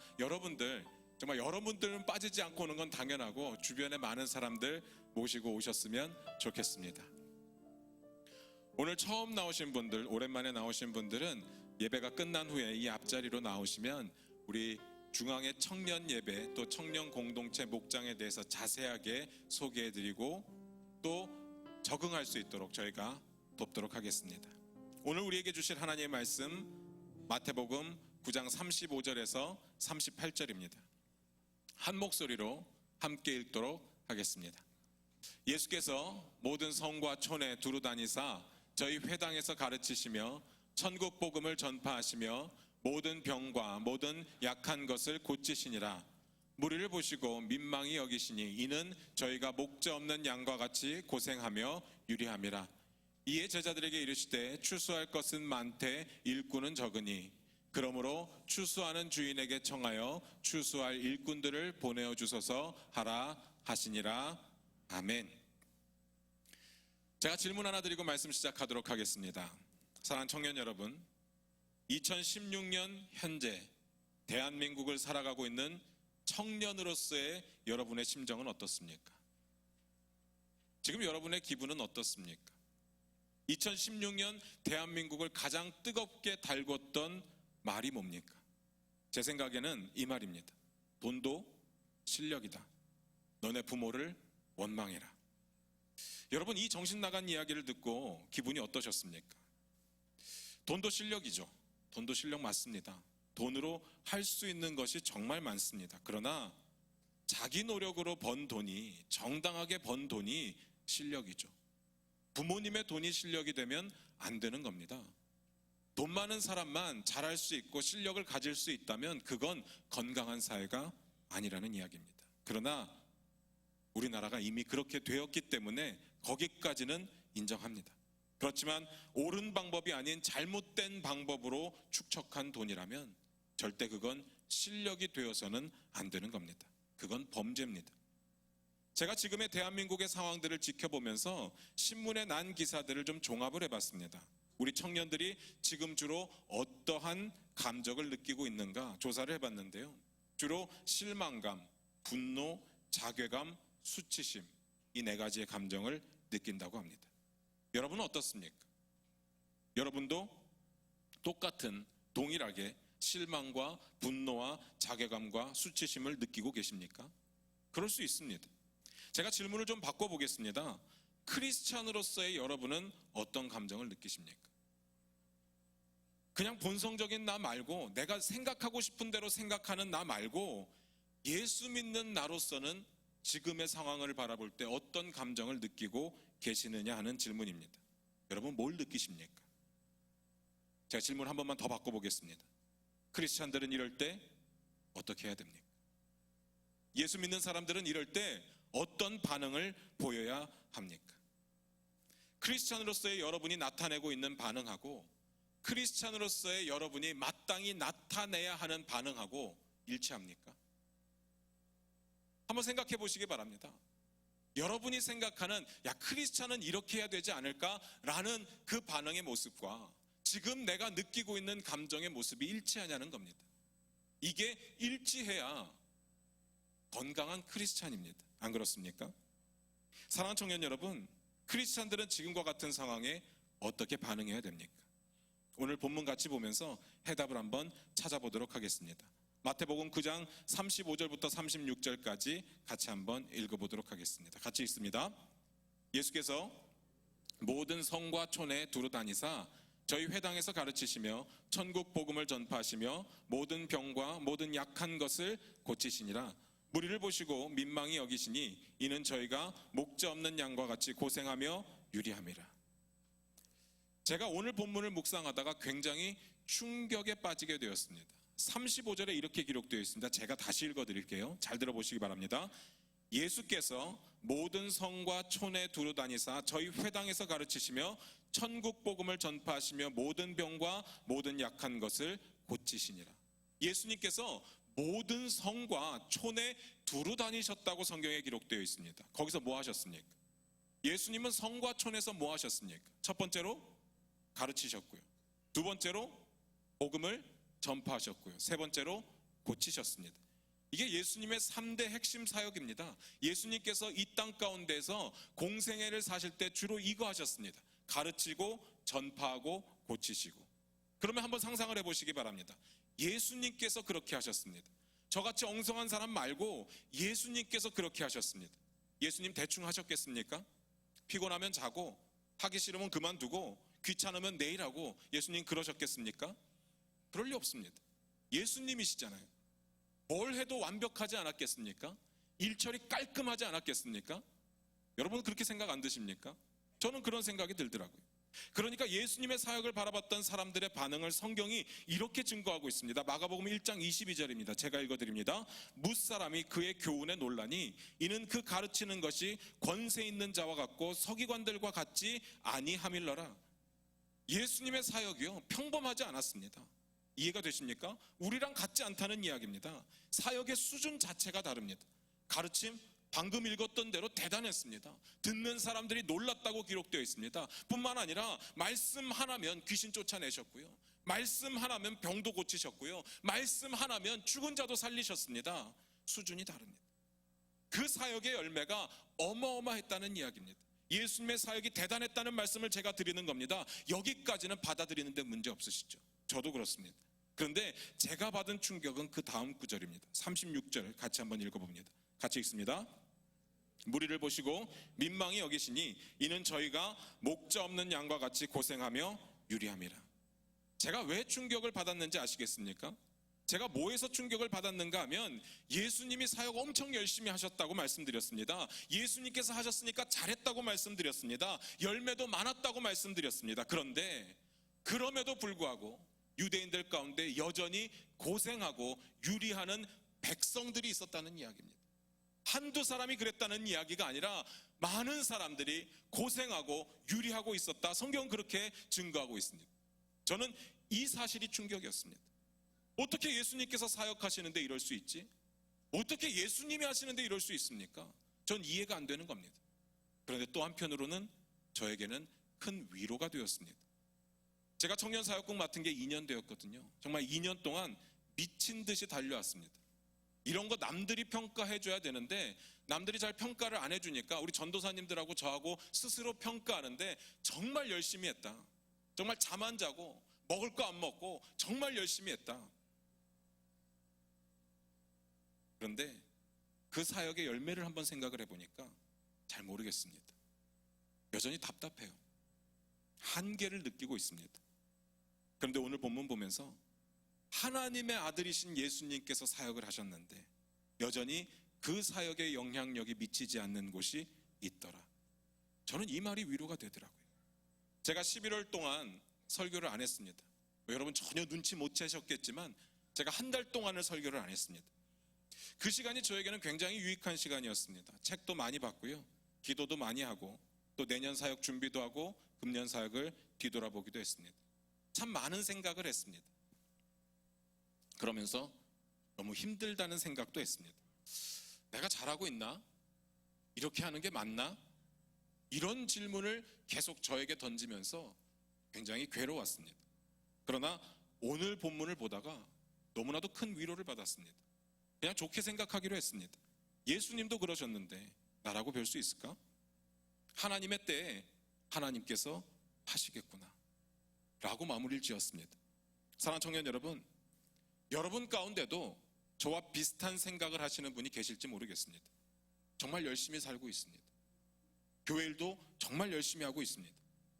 Speaker 9: 정말 여러분들은 빠지지 않고 오는 건 당연하고 주변에 많은 사람들 모시고 오셨으면 좋겠습니다. 오늘 처음 나오신 분들, 오랜만에 나오신 분들은 예배가 끝난 후에 이 앞자리로 나오시면 우리 중앙의 청년 예배 또 청년 공동체 목장에 대해서 자세하게 소개해드리고 또 적응할 수 있도록 저희가 돕도록 하겠습니다. 오늘 우리에게 주실 하나님의 말씀 마태복음 9장 35절에서 38절입니다. 한 목소리로 함께 읽도록 하겠습니다. 예수께서 모든 성과 촌에 두루 다니사 저희 회당에서 가르치시며 천국 복음을 전파하시며 모든 병과 모든 약한 것을 고치시니라. 무리를 보시고 민망히 여기시니 이는 저희가 목자 없는 양과 같이 고생하며 유리함이라. 이에 제자들에게 이르시되 추수할 것은 많되 일꾼은 적으니 그러므로 추수하는 주인에게 청하여 추수할 일꾼들을 보내어 주소서 하라 하시니라. 아멘. 제가 질문 하나 드리고 말씀 시작하도록 하겠습니다. 사랑하는 청년 여러분, 2016년 현재 대한민국을 살아가고 있는 청년으로서의 여러분의 심정은 어떻습니까? 지금 여러분의 기분은 어떻습니까? 2016년 대한민국을 가장 뜨겁게 달궜던 말이 뭡니까? 제 생각에는 이 말입니다. 돈도 실력이다. 너네 부모를 원망해라. 여러분, 이 정신 나간 이야기를 듣고 기분이 어떠셨습니까? 돈도 실력이죠. 돈도 실력 맞습니다. 돈으로 할 수 있는 것이 정말 많습니다. 그러나 자기 노력으로 번 돈이, 정당하게 번 돈이 실력이죠. 부모님의 돈이 실력이 되면 안 되는 겁니다. 돈 많은 사람만 잘할 수 있고 실력을 가질 수 있다면 그건 건강한 사회가 아니라는 이야기입니다. 그러나 우리나라가 이미 그렇게 되었기 때문에 거기까지는 인정합니다. 그렇지만 옳은 방법이 아닌 잘못된 방법으로 축적한 돈이라면 절대 그건 실력이 되어서는 안 되는 겁니다. 그건 범죄입니다. 제가 지금의 대한민국의 상황들을 지켜보면서 신문에 난 기사들을 좀 종합을 해봤습니다. 우리 청년들이 지금 주로 어떠한 감정을 느끼고 있는가 조사를 해봤는데요. 주로 실망감, 분노, 자괴감, 수치심, 이 네 가지의 감정을 느낀다고 합니다. 여러분은 어떻습니까? 여러분도 똑같은 동일하게 실망과 분노와 자괴감과 수치심을 느끼고 계십니까? 그럴 수 있습니다. 제가 질문을 좀 바꿔보겠습니다. 크리스찬으로서의 여러분은 어떤 감정을 느끼십니까? 그냥 본성적인 나 말고, 내가 생각하고 싶은 대로 생각하는 나 말고, 예수 믿는 나로서는 지금의 상황을 바라볼 때 어떤 감정을 느끼고 계시느냐 하는 질문입니다. 여러분, 뭘 느끼십니까? 제가 질문 한 번만 더 바꿔보겠습니다. 크리스찬들은 이럴 때 어떻게 해야 됩니까? 예수 믿는 사람들은 이럴 때 어떤 반응을 보여야 합니까? 크리스찬으로서의 여러분이 나타내고 있는 반응하고 크리스찬으로서의 여러분이 마땅히 나타내야 하는 반응하고 일치합니까? 한번 생각해 보시기 바랍니다. 여러분이 생각하는 크리스찬은 이렇게 해야 되지 않을까라는 그 반응의 모습과 지금 내가 느끼고 있는 감정의 모습이 일치하냐는 겁니다. 이게 일치해야 건강한 크리스찬입니다. 안 그렇습니까? 사랑하는 청년 여러분, 크리스찬들은 지금과 같은 상황에 어떻게 반응해야 됩니까? 오늘 본문 같이 보면서 해답을 한번 찾아보도록 하겠습니다. 마태복음 9장 35절부터 36절까지 같이 한번 읽어보도록 하겠습니다. 같이 읽습니다. 예수께서 모든 성과 촌에 두루 다니사 저희 회당에서 가르치시며 천국 복음을 전파하시며 모든 병과 모든 약한 것을 고치시니라. 무리를 보시고 민망히 여기시니 이는 저희가 목자 없는 양과 같이 고생하며 유리함이라. 제가 오늘 본문을 묵상하다가 굉장히 충격에 빠지게 되었습니다. 35절에 이렇게 기록되어 있습니다. 제가 다시 읽어드릴게요. 잘 들어보시기 바랍니다. 예수께서 모든 성과 촌에 두루 다니사 저희 회당에서 가르치시며 천국 복음을 전파하시며 모든 병과 모든 약한 것을 고치시니라. 예수님께서 모든 성과 촌에 두루 다니셨다고 성경에 기록되어 있습니다. 거기서 뭐 하셨습니까? 예수님은 성과 촌에서 뭐 하셨습니까? 첫 번째로 가르치셨고요. 두 번째로 복음을 전파하셨고요. 세 번째로 고치셨습니다. 이게 예수님의 3대 핵심 사역입니다. 예수님께서 이 땅 가운데서 공생애를 사실 때 주로 이거 하셨습니다. 가르치고 전파하고 고치시고. 그러면 한번 상상을 해보시기 바랍니다. 예수님께서 그렇게 하셨습니다. 저같이 엉성한 사람 말고 예수님께서 그렇게 하셨습니다. 예수님 대충 하셨겠습니까? 피곤하면 자고 하기 싫으면 그만두고 귀찮으면 내일 하고 예수님 그러셨겠습니까? 그럴 리 없습니다. 예수님이시잖아요. 뭘 해도 완벽하지 않았겠습니까? 일처리 깔끔하지 않았겠습니까? 여러분 그렇게 생각 안 드십니까? 저는 그런 생각이 들더라고요. 그러니까 예수님의 사역을 바라봤던 사람들의 반응을 성경이 이렇게 증거하고 있습니다. 마가복음 1장 22절입니다. 제가 읽어드립니다. 뭇사람이 그의 교훈에 놀라니 이는 그 가르치는 것이 권세 있는 자와 같고 서기관들과 같지 아니함일러라. 예수님의 사역이요, 평범하지 않았습니다. 이해가 되십니까? 우리랑 같지 않다는 이야기입니다. 사역의 수준 자체가 다릅니다. 가르침, 방금 읽었던 대로 대단했습니다. 듣는 사람들이 놀랐다고 기록되어 있습니다. 뿐만 아니라 말씀 하나면 귀신 쫓아내셨고요, 말씀 하나면 병도 고치셨고요, 말씀 하나면 죽은 자도 살리셨습니다. 수준이 다릅니다. 그 사역의 열매가 어마어마했다는 이야기입니다. 예수님의 사역이 대단했다는 말씀을 제가 드리는 겁니다. 여기까지는 받아들이는데 문제 없으시죠? 저도 그렇습니다. 그런데 제가 받은 충격은 그 다음 구절입니다. 36절 같이 한번 읽어봅니다. 같이 읽습니다. 무리를 보시고 민망히 여기시니 이는 저희가 목자 없는 양과 같이 고생하며 유리함이라. 제가 왜 충격을 받았는지 아시겠습니까? 제가 뭐에서 충격을 받았는가 하면 예수님이 사역 엄청 열심히 하셨다고 말씀드렸습니다. 예수님께서 하셨으니까 잘했다고 말씀드렸습니다. 열매도 많았다고 말씀드렸습니다. 그런데 그럼에도 불구하고 유대인들 가운데 여전히 고생하고 유리하는 백성들이 있었다는 이야기입니다. 한두 사람이 그랬다는 이야기가 아니라 많은 사람들이 고생하고 유리하고 있었다. 성경은 그렇게 증거하고 있습니다. 저는 이 사실이 충격이었습니다. 어떻게 예수님께서 사역하시는데 이럴 수 있지? 어떻게 예수님이 하시는데 이럴 수 있습니까? 전 이해가 안 되는 겁니다. 그런데 또 한편으로는 저에게는 큰 위로가 되었습니다. 제가 청년사역국 맡은 게 2년 되었거든요. 정말 2년 동안 미친 듯이 달려왔습니다. 이런 거 남들이 평가해 줘야 되는데 남들이 잘 평가를 안 해주니까 우리 전도사님들하고 저하고 스스로 평가하는데 정말 열심히 했다. 정말 잠 안 자고 먹을 거 안 먹고 정말 열심히 했다. 그런데 그 사역의 열매를 한번 생각을 해보니까 잘 모르겠습니다. 여전히 답답해요. 한계를 느끼고 있습니다. 그런데 오늘 본문 보면서 하나님의 아들이신 예수님께서 사역을 하셨는데 여전히 그 사역의 영향력이 미치지 않는 곳이 있더라. 저는 이 말이 위로가 되더라고요. 제가 11월 동안 설교를 안 했습니다. 여러분 전혀 눈치 못 채셨겠지만 제가 한 달 동안을 설교를 안 했습니다. 그 시간이 저에게는 굉장히 유익한 시간이었습니다. 책도 많이 봤고요, 기도도 많이 하고 또 내년 사역 준비도 하고 금년 사역을 뒤돌아보기도 했습니다. 참 많은 생각을 했습니다. 그러면서 너무 힘들다는 생각도 했습니다. 내가 잘하고 있나? 이렇게 하는 게 맞나? 이런 질문을 계속 저에게 던지면서 굉장히 괴로웠습니다. 그러나 오늘 본문을 보다가 너무나도 큰 위로를 받았습니다. 그냥 좋게 생각하기로 했습니다. 예수님도 그러셨는데 나라고 별 수 있을까? 하나님의 때에 하나님께서 하시겠구나 라고 마무리를 지었습니다. 사랑하는 청년 여러분, 여러분 가운데도 저와 비슷한 생각을 하시는 분이 계실지 모르겠습니다. 정말 열심히 살고 있습니다. 교회 일도 정말 열심히 하고 있습니다.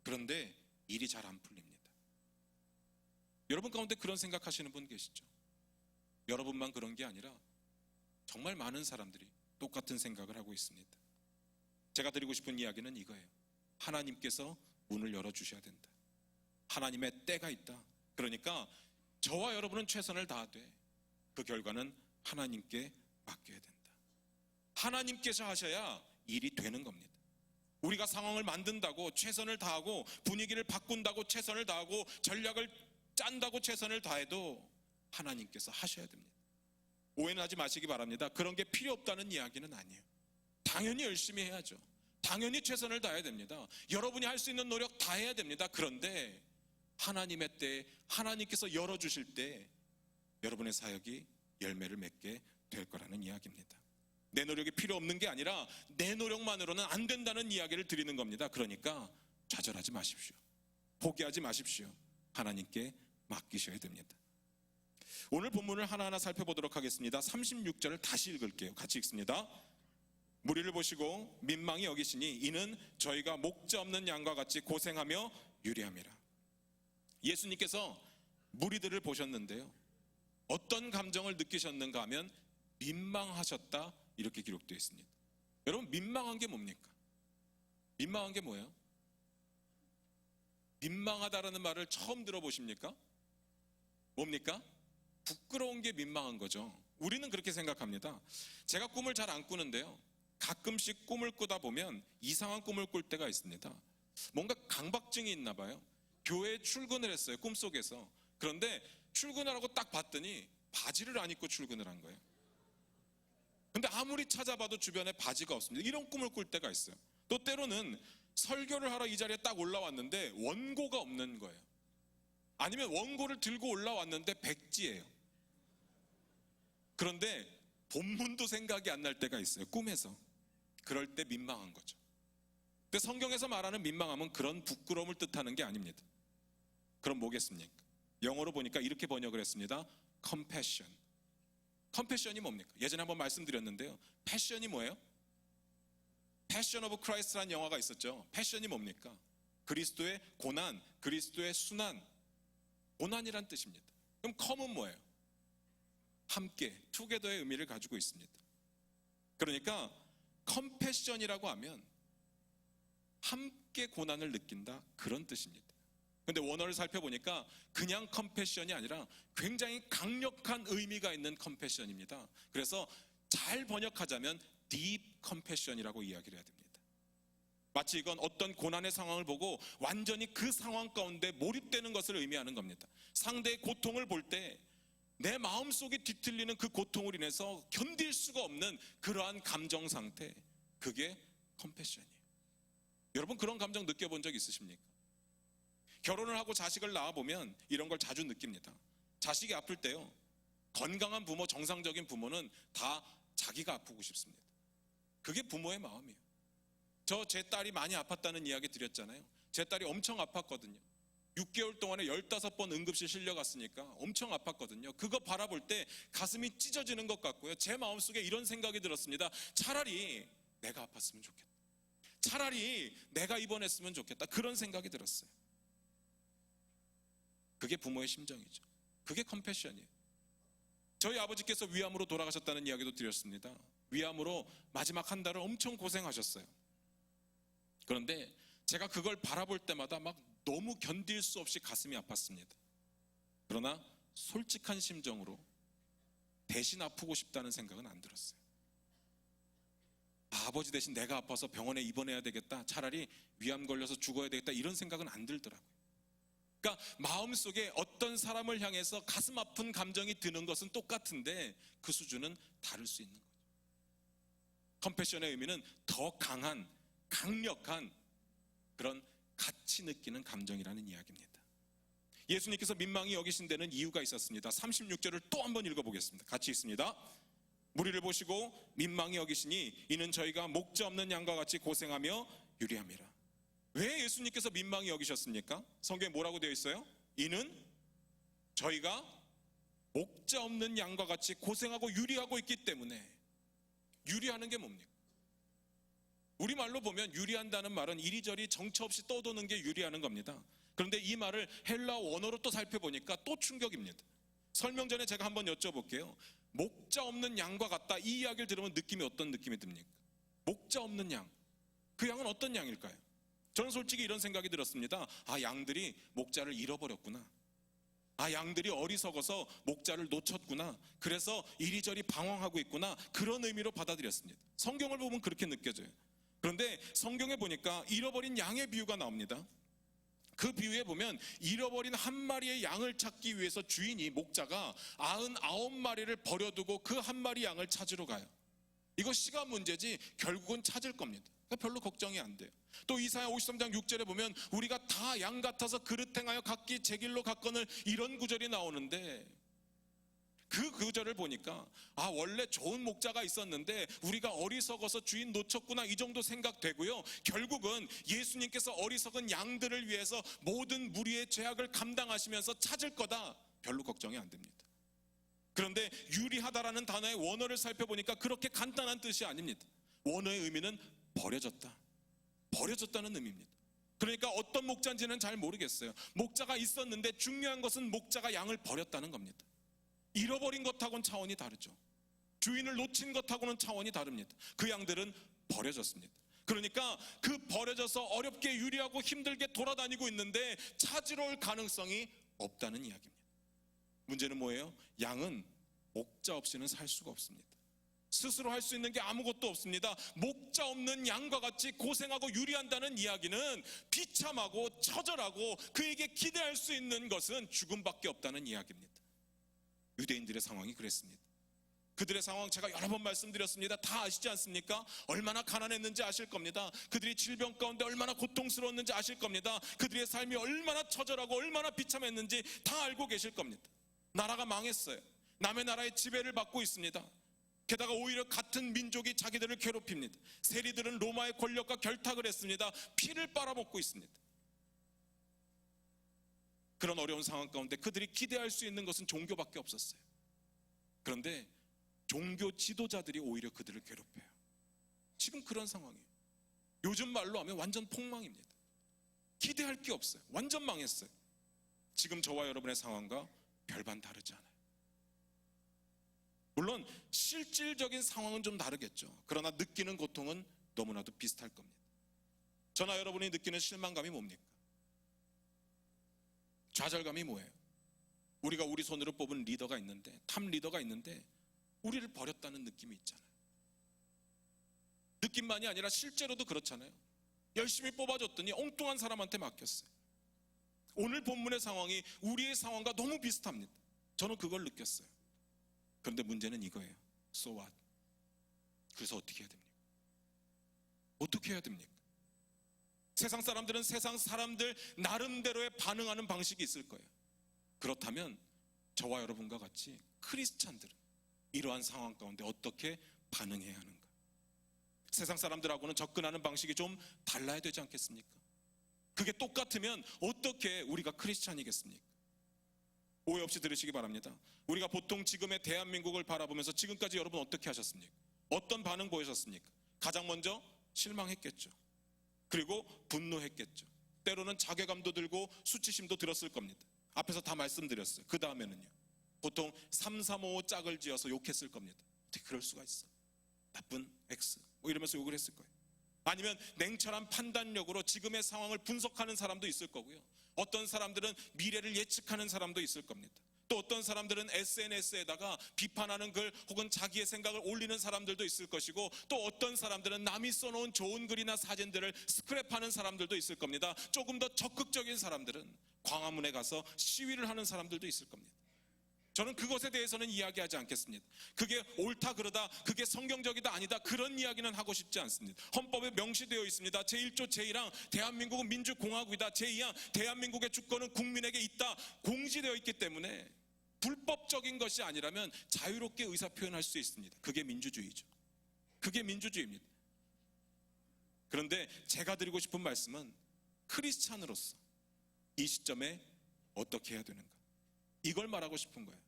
Speaker 9: 그런데 일이 잘 안 풀립니다. 여러분 가운데 그런 생각하시는 분 계시죠? 여러분만 그런 게 아니라 정말 많은 사람들이 똑같은 생각을 하고 있습니다. 제가 드리고 싶은 이야기는 이거예요. 하나님께서 문을 열어주셔야 된다. 하나님의 때가 있다. 그러니까 저와 여러분은 최선을 다하되 그 결과는 하나님께 맡겨야 된다. 하나님께서 하셔야 일이 되는 겁니다. 우리가 상황을 만든다고 최선을 다하고 분위기를 바꾼다고 최선을 다하고 전략을 짠다고 최선을 다해도 하나님께서 하셔야 됩니다. 오해는 하지 마시기 바랍니다. 그런 게 필요 없다는 이야기는 아니에요. 당연히 열심히 해야죠. 당연히 최선을 다해야 됩니다. 여러분이 할 수 있는 노력 다 해야 됩니다. 그런데 하나님의 때에 하나님께서 열어주실 때 여러분의 사역이 열매를 맺게 될 거라는 이야기입니다. 내 노력이 필요 없는 게 아니라 내 노력만으로는 안 된다는 이야기를 드리는 겁니다. 그러니까 좌절하지 마십시오. 포기하지 마십시오. 하나님께 맡기셔야 됩니다. 오늘 본문을 하나하나 살펴보도록 하겠습니다. 36절을 다시 읽을게요. 같이 읽습니다. 무리를 보시고 민망히 여기시니 이는 저희가 목자 없는 양과 같이 고생하며 유리함이라. 예수님께서 무리들을 보셨는데요, 어떤 감정을 느끼셨는가 하면 민망하셨다 이렇게 기록되어 있습니다. 여러분 민망한 게 뭡니까? 민망한 게 뭐예요? 민망하다라는 말을 처음 들어보십니까? 뭡니까? 부끄러운 게 민망한 거죠. 우리는 그렇게 생각합니다. 제가 꿈을 잘 안 꾸는데요, 가끔씩 꿈을 꾸다 보면 이상한 꿈을 꿀 때가 있습니다. 뭔가 강박증이 있나 봐요. 교회에 출근을 했어요, 꿈속에서. 그런데 출근하라고 딱 봤더니 바지를 안 입고 출근을 한 거예요. 근데 아무리 찾아봐도 주변에 바지가 없습니다. 이런 꿈을 꿀 때가 있어요. 또 때로는 설교를 하러 이 자리에 딱 올라왔는데 원고가 없는 거예요. 아니면 원고를 들고 올라왔는데 백지예요. 그런데 본문도 생각이 안 날 때가 있어요, 꿈에서. 그럴 때 민망한 거죠. 근데 성경에서 말하는 민망함은 그런 부끄러움을 뜻하는 게 아닙니다. 그럼 뭐겠습니까? 영어로 보니까 이렇게 번역을 했습니다. compassion. compassion이 뭡니까? 예전에 한번 말씀드렸는데요, 패션이 뭐예요? Passion of Christ라는 영화가 있었죠. 패션이 뭡니까? 그리스도의 고난, 그리스도의 순환. 고난이란 뜻입니다. 그럼 come은 뭐예요? 함께, together의 의미를 가지고 있습니다. 그러니까 compassion이라고 하면 함께 고난을 느낀다, 그런 뜻입니다. 근데 원어를 살펴보니까 그냥 compassion이 아니라 굉장히 강력한 의미가 있는 compassion입니다. 그래서 잘 번역하자면 deep compassion이라고 이야기를 해야 됩니다. 마치 이건 어떤 고난의 상황을 보고 완전히 그 상황 가운데 몰입되는 것을 의미하는 겁니다. 상대의 고통을 볼 때 내 마음속에 뒤틀리는 그 고통을 인해서 견딜 수가 없는 그러한 감정 상태, 그게 컴패션이에요. 여러분, 그런 감정 느껴본 적 있으십니까? 결혼을 하고 자식을 낳아보면 이런 걸 자주 느낍니다. 자식이 아플 때요, 건강한 부모, 정상적인 부모는 다 자기가 아프고 싶습니다. 그게 부모의 마음이에요. 제 딸이 많이 아팠다는 이야기 드렸잖아요. 제 딸이 엄청 아팠거든요. 6개월 동안에 15번 응급실 실려갔으니까 엄청 아팠거든요. 그거 바라볼 때 가슴이 찢어지는 것 같고요, 제 마음속에 이런 생각이 들었습니다. 차라리 내가 아팠으면 좋겠다. 차라리 내가 입원했으면 좋겠다. 그런 생각이 들었어요. 그게 부모의 심정이죠. 그게 컴패션이에요. 저희 아버지께서 위암으로 돌아가셨다는 이야기도 드렸습니다. 위암으로 마지막 한 달을 엄청 고생하셨어요. 그런데 제가 그걸 바라볼 때마다 막 너무 견딜 수 없이 가슴이 아팠습니다. 그러나 솔직한 심정으로 대신 아프고 싶다는 생각은 안 들었어요. 아버지 대신 내가 아파서 병원에 입원해야 되겠다, 차라리 위암 걸려서 죽어야 되겠다, 이런 생각은 안 들더라고요. 그러니까 마음속에 어떤 사람을 향해서 가슴 아픈 감정이 드는 것은 똑같은데 그 수준은 다를 수 있는 거죠. 컴패션의 의미는 더 강한, 강력한 그런 같이 느끼는 감정이라는 이야기입니다. 예수님께서 민망히 여기신 데는 이유가 있었습니다. 36절을 또 한번 읽어보겠습니다. 같이 읽습니다. 무리를 보시고 민망히 여기시니 이는 저희가 목자 없는 양과 같이 고생하며 유리함이라. 왜 예수님께서 민망히 여기셨습니까? 성경에 뭐라고 되어 있어요? 이는 저희가 목자 없는 양과 같이 고생하고 유리하고 있기 때문에. 유리하는 게 뭡니까? 우리말로 보면 유리한다는 말은 이리저리 정처 없이 떠도는 게 유리하는 겁니다. 그런데 이 말을 헬라어 원어로 또 살펴보니까 또 충격입니다. 설명 전에 제가 한번 여쭤볼게요. 목자 없는 양과 같다, 이 이야기를 들으면 느낌이 어떤 느낌이 듭니까? 목자 없는 양, 그 양은 어떤 양일까요? 저는 솔직히 이런 생각이 들었습니다. 아, 양들이 목자를 잃어버렸구나. 아, 양들이 어리석어서 목자를 놓쳤구나. 그래서 이리저리 방황하고 있구나. 그런 의미로 받아들였습니다. 성경을 보면 그렇게 느껴져요. 그런데 성경에 보니까 잃어버린 양의 비유가 나옵니다. 그 비유에 보면 잃어버린 한 마리의 양을 찾기 위해서 주인이, 목자가 99마리를 버려두고 그 한 마리 양을 찾으러 가요. 이거 시간 문제지 결국은 찾을 겁니다. 별로 걱정이 안 돼요. 또 이사야 53장 6절에 보면 우리가 다 양 같아서 그릇 행하여 각기 제 길로 갔거늘, 이런 구절이 나오는데 그 구절을 보니까 아, 원래 좋은 목자가 있었는데 우리가 어리석어서 주인 놓쳤구나, 이 정도 생각되고요. 결국은 예수님께서 어리석은 양들을 위해서 모든 무리의 죄악을 감당하시면서 찾을 거다, 별로 걱정이 안 됩니다. 그런데 유리하다라는 단어의 원어를 살펴보니까 그렇게 간단한 뜻이 아닙니다. 원어의 의미는 버려졌다, 버려졌다는 의미입니다. 그러니까 어떤 목자인지는 잘 모르겠어요. 목자가 있었는데 중요한 것은 목자가 양을 버렸다는 겁니다. 잃어버린 것하고는 차원이 다르죠. 주인을 놓친 것하고는 차원이 다릅니다. 그 양들은 버려졌습니다. 그러니까 그 버려져서 어렵게 유리하고 힘들게 돌아다니고 있는데 찾으러 올 가능성이 없다는 이야기입니다. 문제는 뭐예요? 양은 목자 없이는 살 수가 없습니다. 스스로 할 수 있는 게 아무것도 없습니다. 목자 없는 양과 같이 고생하고 유리한다는 이야기는 비참하고 처절하고 그에게 기대할 수 있는 것은 죽음밖에 없다는 이야기입니다. 유대인들의 상황이 그랬습니다. 그들의 상황 제가 여러 번 말씀드렸습니다. 다 아시지 않습니까? 얼마나 가난했는지 아실 겁니다. 그들이 질병 가운데 얼마나 고통스러웠는지 아실 겁니다. 그들의 삶이 얼마나 처절하고 얼마나 비참했는지 다 알고 계실 겁니다. 나라가 망했어요. 남의 나라의 지배를 받고 있습니다. 게다가 오히려 같은 민족이 자기들을 괴롭힙니다. 세리들은 로마의 권력과 결탁을 했습니다. 피를 빨아먹고 있습니다. 그런 어려운 상황 가운데 그들이 기대할 수 있는 것은 종교밖에 없었어요. 그런데 종교 지도자들이 오히려 그들을 괴롭혀요. 지금 그런 상황이에요. 요즘 말로 하면 완전 폭망입니다. 기대할 게 없어요. 완전 망했어요. 지금 저와 여러분의 상황과 별반 다르지 않아요. 물론 실질적인 상황은 좀 다르겠죠. 그러나 느끼는 고통은 너무나도 비슷할 겁니다. 저나 여러분이 느끼는 실망감이 뭡니까? 좌절감이 뭐예요? 우리가 우리 손으로 뽑은 리더가 있는데, 탑 리더가 있는데 우리를 버렸다는 느낌이 있잖아요. 느낌만이 아니라 실제로도 그렇잖아요. 열심히 뽑아줬더니 엉뚱한 사람한테 맡겼어요. 오늘 본문의 상황이 우리의 상황과 너무 비슷합니다. 저는 그걸 느꼈어요. 그런데 문제는 이거예요. So what? 그래서 어떻게 해야 됩니까? 어떻게 해야 됩니까? 세상 사람들은 세상 사람들 나름대로의 반응하는 방식이 있을 거예요. 그렇다면 저와 여러분과 같이 크리스찬들은 이러한 상황 가운데 어떻게 반응해야 하는가? 세상 사람들하고는 접근하는 방식이 좀 달라야 되지 않겠습니까? 그게 똑같으면 어떻게 우리가 크리스찬이겠습니까? 오해 없이 들으시기 바랍니다. 우리가 보통 지금의 대한민국을 바라보면서 지금까지 여러분 어떻게 하셨습니까? 어떤 반응 보이셨습니까? 가장 먼저 실망했겠죠. 그리고 분노했겠죠. 때로는 자괴감도 들고 수치심도 들었을 겁니다. 앞에서 다 말씀드렸어요. 그 다음에는요, 보통 3, 3, 5 짝을 지어서 욕했을 겁니다. 어떻게 그럴 수가 있어? 나쁜 X 뭐 이러면서 욕을 했을 거예요. 아니면 냉철한 판단력으로 지금의 상황을 분석하는 사람도 있을 거고요. 어떤 사람들은 미래를 예측하는 사람도 있을 겁니다. 또 어떤 사람들은 SNS에다가 비판하는 글 혹은 자기의 생각을 올리는 사람들도 있을 것이고, 또 어떤 사람들은 남이 써놓은 좋은 글이나 사진들을 스크랩하는 사람들도 있을 겁니다. 조금 더 적극적인 사람들은 광화문에 가서 시위를 하는 사람들도 있을 겁니다. 저는 그것에 대해서는 이야기하지 않겠습니다. 그게 옳다 그러다, 그게 성경적이다 아니다, 그런 이야기는 하고 싶지 않습니다. 헌법에 명시되어 있습니다. 제1조 제1항 대한민국은 민주공화국이다. 제2항 대한민국의 주권은 국민에게 있다 공시되어 있기 때문에 불법적인 것이 아니라면 자유롭게 의사표현할 수 있습니다. 그게 민주주의죠. 그게 민주주의입니다. 그런데 제가 드리고 싶은 말씀은 크리스찬으로서 이 시점에 어떻게 해야 되는가, 이걸 말하고 싶은 거예요.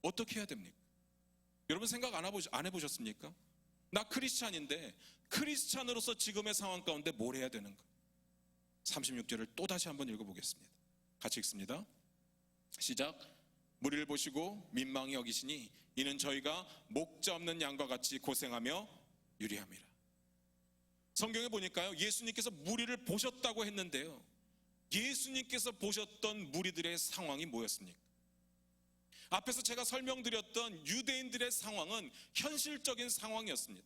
Speaker 9: 어떻게 해야 됩니까? 여러분 생각 안 해보셨습니까? 나 크리스찬인데 크리스찬으로서 지금의 상황 가운데 뭘 해야 되는가? 36절을 또 다시 한번 읽어보겠습니다. 같이 읽습니다. 시작. 무리를 보시고 민망히 여기시니 이는 저희가 목자 없는 양과 같이 고생하며 유리함이라. 성경에 보니까요, 예수님께서 무리를 보셨다고 했는데요, 예수님께서 보셨던 무리들의 상황이 뭐였습니까? 앞에서 제가 설명드렸던 유대인들의 상황은 현실적인 상황이었습니다.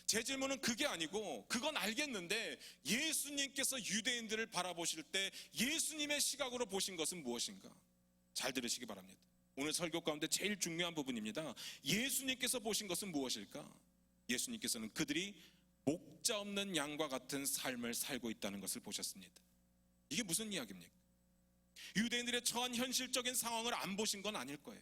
Speaker 9: 제 질문은 그게 아니고, 그건 알겠는데 예수님께서 유대인들을 바라보실 때 예수님의 시각으로 보신 것은 무엇인가? 잘 들으시기 바랍니다. 오늘 설교 가운데 제일 중요한 부분입니다. 예수님께서 보신 것은 무엇일까? 예수님께서는 그들이 목자 없는 양과 같은 삶을 살고 있다는 것을 보셨습니다. 이게 무슨 이야기입니까? 유대인들의 처한 현실적인 상황을 안 보신 건 아닐 거예요.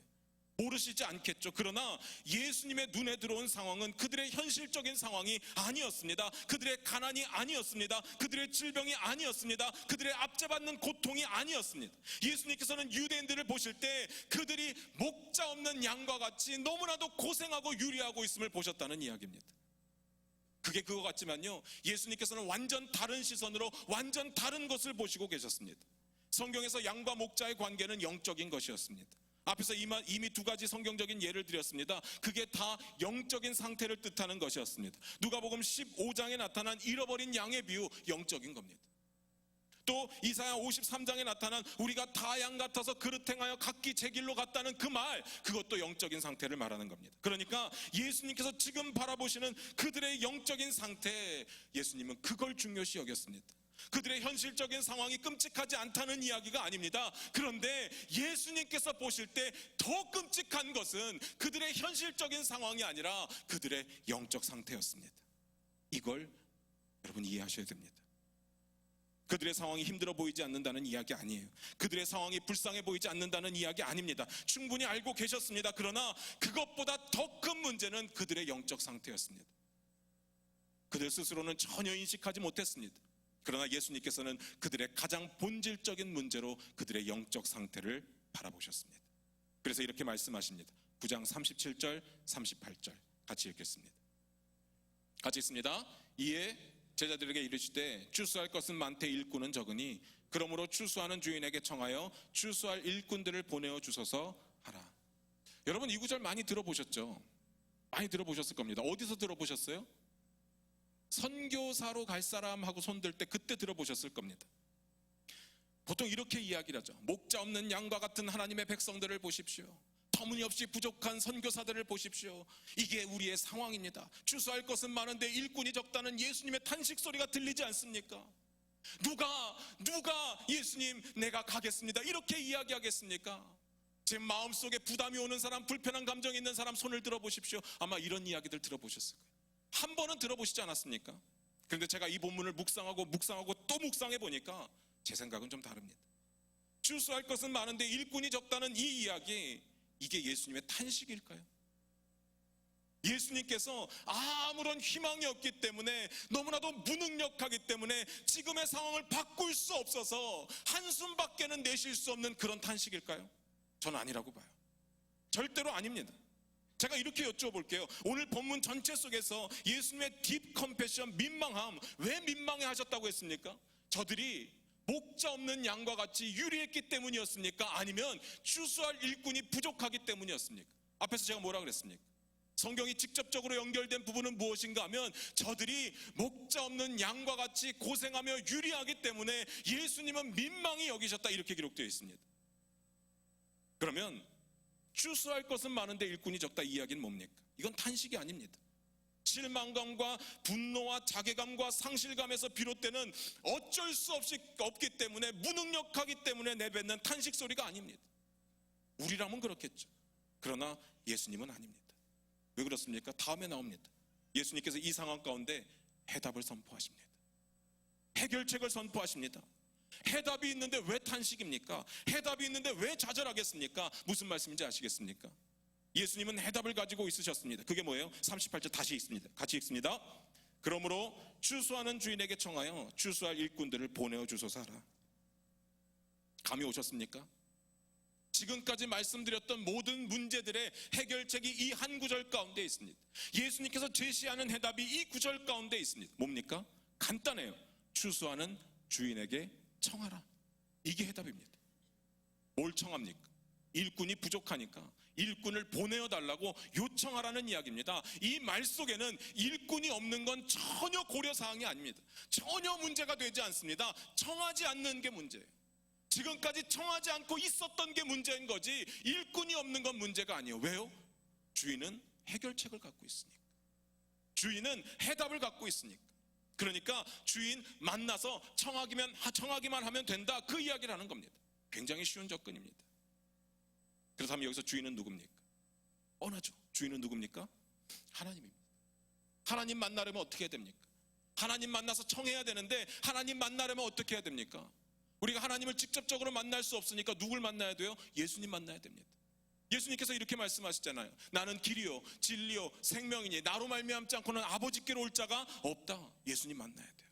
Speaker 9: 모르시지 않겠죠. 그러나 예수님의 눈에 들어온 상황은 그들의 현실적인 상황이 아니었습니다. 그들의 가난이 아니었습니다. 그들의 질병이 아니었습니다. 그들의 압제받는 고통이 아니었습니다. 예수님께서는 유대인들을 보실 때 그들이 목자 없는 양과 같이 너무나도 고생하고 유리하고 있음을 보셨다는 이야기입니다. 그게 그거 같지만요, 예수님께서는 완전 다른 시선으로 완전 다른 것을 보시고 계셨습니다. 성경에서 양과 목자의 관계는 영적인 것이었습니다. 앞에서 이미 두 가지 성경적인 예를 드렸습니다. 그게 다 영적인 상태를 뜻하는 것이었습니다. 누가복음 15장에 나타난 잃어버린 양의 비유, 영적인 겁니다. 또 이사야 53장에 나타난 우리가 다 양 같아서 그릇 행하여 각기 제 길로 갔다는 그 말, 그것도 영적인 상태를 말하는 겁니다. 그러니까 예수님께서 지금 바라보시는 그들의 영적인 상태, 예수님은 그걸 중요시 여겼습니다. 그들의 현실적인 상황이 끔찍하지 않다는 이야기가 아닙니다. 그런데 예수님께서 보실 때 더 끔찍한 것은 그들의 현실적인 상황이 아니라 그들의 영적 상태였습니다. 이걸 여러분 이해하셔야 됩니다. 그들의 상황이 힘들어 보이지 않는다는 이야기 아니에요. 그들의 상황이 불쌍해 보이지 않는다는 이야기 아닙니다. 충분히 알고 계셨습니다. 그러나 그것보다 더 큰 문제는 그들의 영적 상태였습니다. 그들 스스로는 전혀 인식하지 못했습니다. 그러나 예수님께서는 그들의 가장 본질적인 문제로 그들의 영적 상태를 바라보셨습니다. 그래서 이렇게 말씀하십니다. 9장 37절 38절 같이 읽겠습니다. 같이 읽습니다. 이에 제자들에게 이르시되 추수할 것은 많되 일꾼은 적으니 그러므로 추수하는 주인에게 청하여 추수할 일꾼들을 보내어 주소서 하라. 여러분 이 구절 많이 들어보셨죠? 많이 들어보셨을 겁니다. 어디서 들어보셨어요? 선교사로 갈 사람하고 손들 때 그때 들어보셨을 겁니다. 보통 이렇게 이야기를 하죠. 목자 없는 양과 같은 하나님의 백성들을 보십시오. 터무니없이 부족한 선교사들을 보십시오. 이게 우리의 상황입니다. 추수할 것은 많은데 일꾼이 적다는 예수님의 탄식 소리가 들리지 않습니까? 누가 예수님 내가 가겠습니다 이렇게 이야기하겠습니까? 제 마음속에 부담이 오는 사람, 불편한 감정이 있는 사람 손을 들어보십시오. 아마 이런 이야기들 들어보셨을 거예요. 한 번은 들어보시지 않았습니까? 그런데 제가 이 본문을 묵상하고 또 묵상해 보니까 제 생각은 좀 다릅니다. 추수할 것은 많은데 일꾼이 적다는 이 이야기, 이게 예수님의 탄식일까요? 예수님께서 아무런 희망이 없기 때문에, 너무나도 무능력하기 때문에 지금의 상황을 바꿀 수 없어서 한숨밖에는 내쉴 수 없는 그런 탄식일까요? 저는 아니라고 봐요. 절대로 아닙니다. 제가 이렇게 여쭤볼게요. 오늘 본문 전체 속에서 예수님의 딥 컴패션, 민망함, 왜 민망해 하셨다고 했습니까? 저들이 목자 없는 양과 같이 유리했기 때문이었습니까? 아니면 추수할 일꾼이 부족하기 때문이었습니까? 앞에서 제가 뭐라 그랬습니까? 성경이 직접적으로 연결된 부분은 무엇인가 하면 저들이 목자 없는 양과 같이 고생하며 유리하기 때문에 예수님은 민망히 여기셨다 이렇게 기록되어 있습니다. 그러면 추수할 것은 많은데 일꾼이 적다 이 이야기는 뭡니까? 이건 탄식이 아닙니다. 실망감과 분노와 자괴감과 상실감에서 비롯되는 어쩔 수 없이 없기 때문에, 무능력하기 때문에 내뱉는 탄식 소리가 아닙니다. 우리라면 그렇겠죠. 그러나 예수님은 아닙니다. 왜 그렇습니까? 다음에 나옵니다. 예수님께서 이 상황 가운데 해답을 선포하십니다. 해결책을 선포하십니다. 해답이 있는데 왜 탄식입니까? 해답이 있는데 왜 좌절하겠습니까? 무슨 말씀인지 아시겠습니까? 예수님은 해답을 가지고 있으셨습니다. 그게 뭐예요? 38절 다시 읽습니다. 같이 읽습니다. 그러므로 추수하는 주인에게 청하여 추수할 일꾼들을 보내어 주소서 하라. 감이 오셨습니까? 지금까지 말씀드렸던 모든 문제들의 해결책이 이 한 구절 가운데 있습니다. 예수님께서 제시하는 해답이 이 구절 가운데 있습니다. 뭡니까? 간단해요. 추수하는 주인에게 청하라. 이게 해답입니다. 뭘 청합니까? 일꾼이 부족하니까 일꾼을 보내어 달라고 요청하라는 이야기입니다. 이 말 속에는 일꾼이 없는 건 전혀 고려사항이 아닙니다. 전혀 문제가 되지 않습니다. 청하지 않는 게 문제예요. 지금까지 청하지 않고 있었던 게 문제인 거지 일꾼이 없는 건 문제가 아니에요. 왜요? 주인은 해결책을 갖고 있으니까. 주인은 해답을 갖고 있으니까. 그러니까 주인 만나서 청하기만 하면 된다, 그 이야기를 하는 겁니다. 굉장히 쉬운 접근입니다. 그렇다면 여기서 주인은 누굽니까? 뻔하죠. 주인은 누굽니까? 하나님입니다. 하나님 만나려면 어떻게 해야 됩니까? 하나님 만나서 청해야 되는데 하나님 만나려면 어떻게 해야 됩니까? 우리가 하나님을 직접적으로 만날 수 없으니까 누굴 만나야 돼요? 예수님 만나야 됩니다. 예수님께서 이렇게 말씀하셨잖아요. 나는 길이요 진리요 생명이니 나로 말미암지 않고는 아버지께로 올 자가 없다. 예수님 만나야 돼요.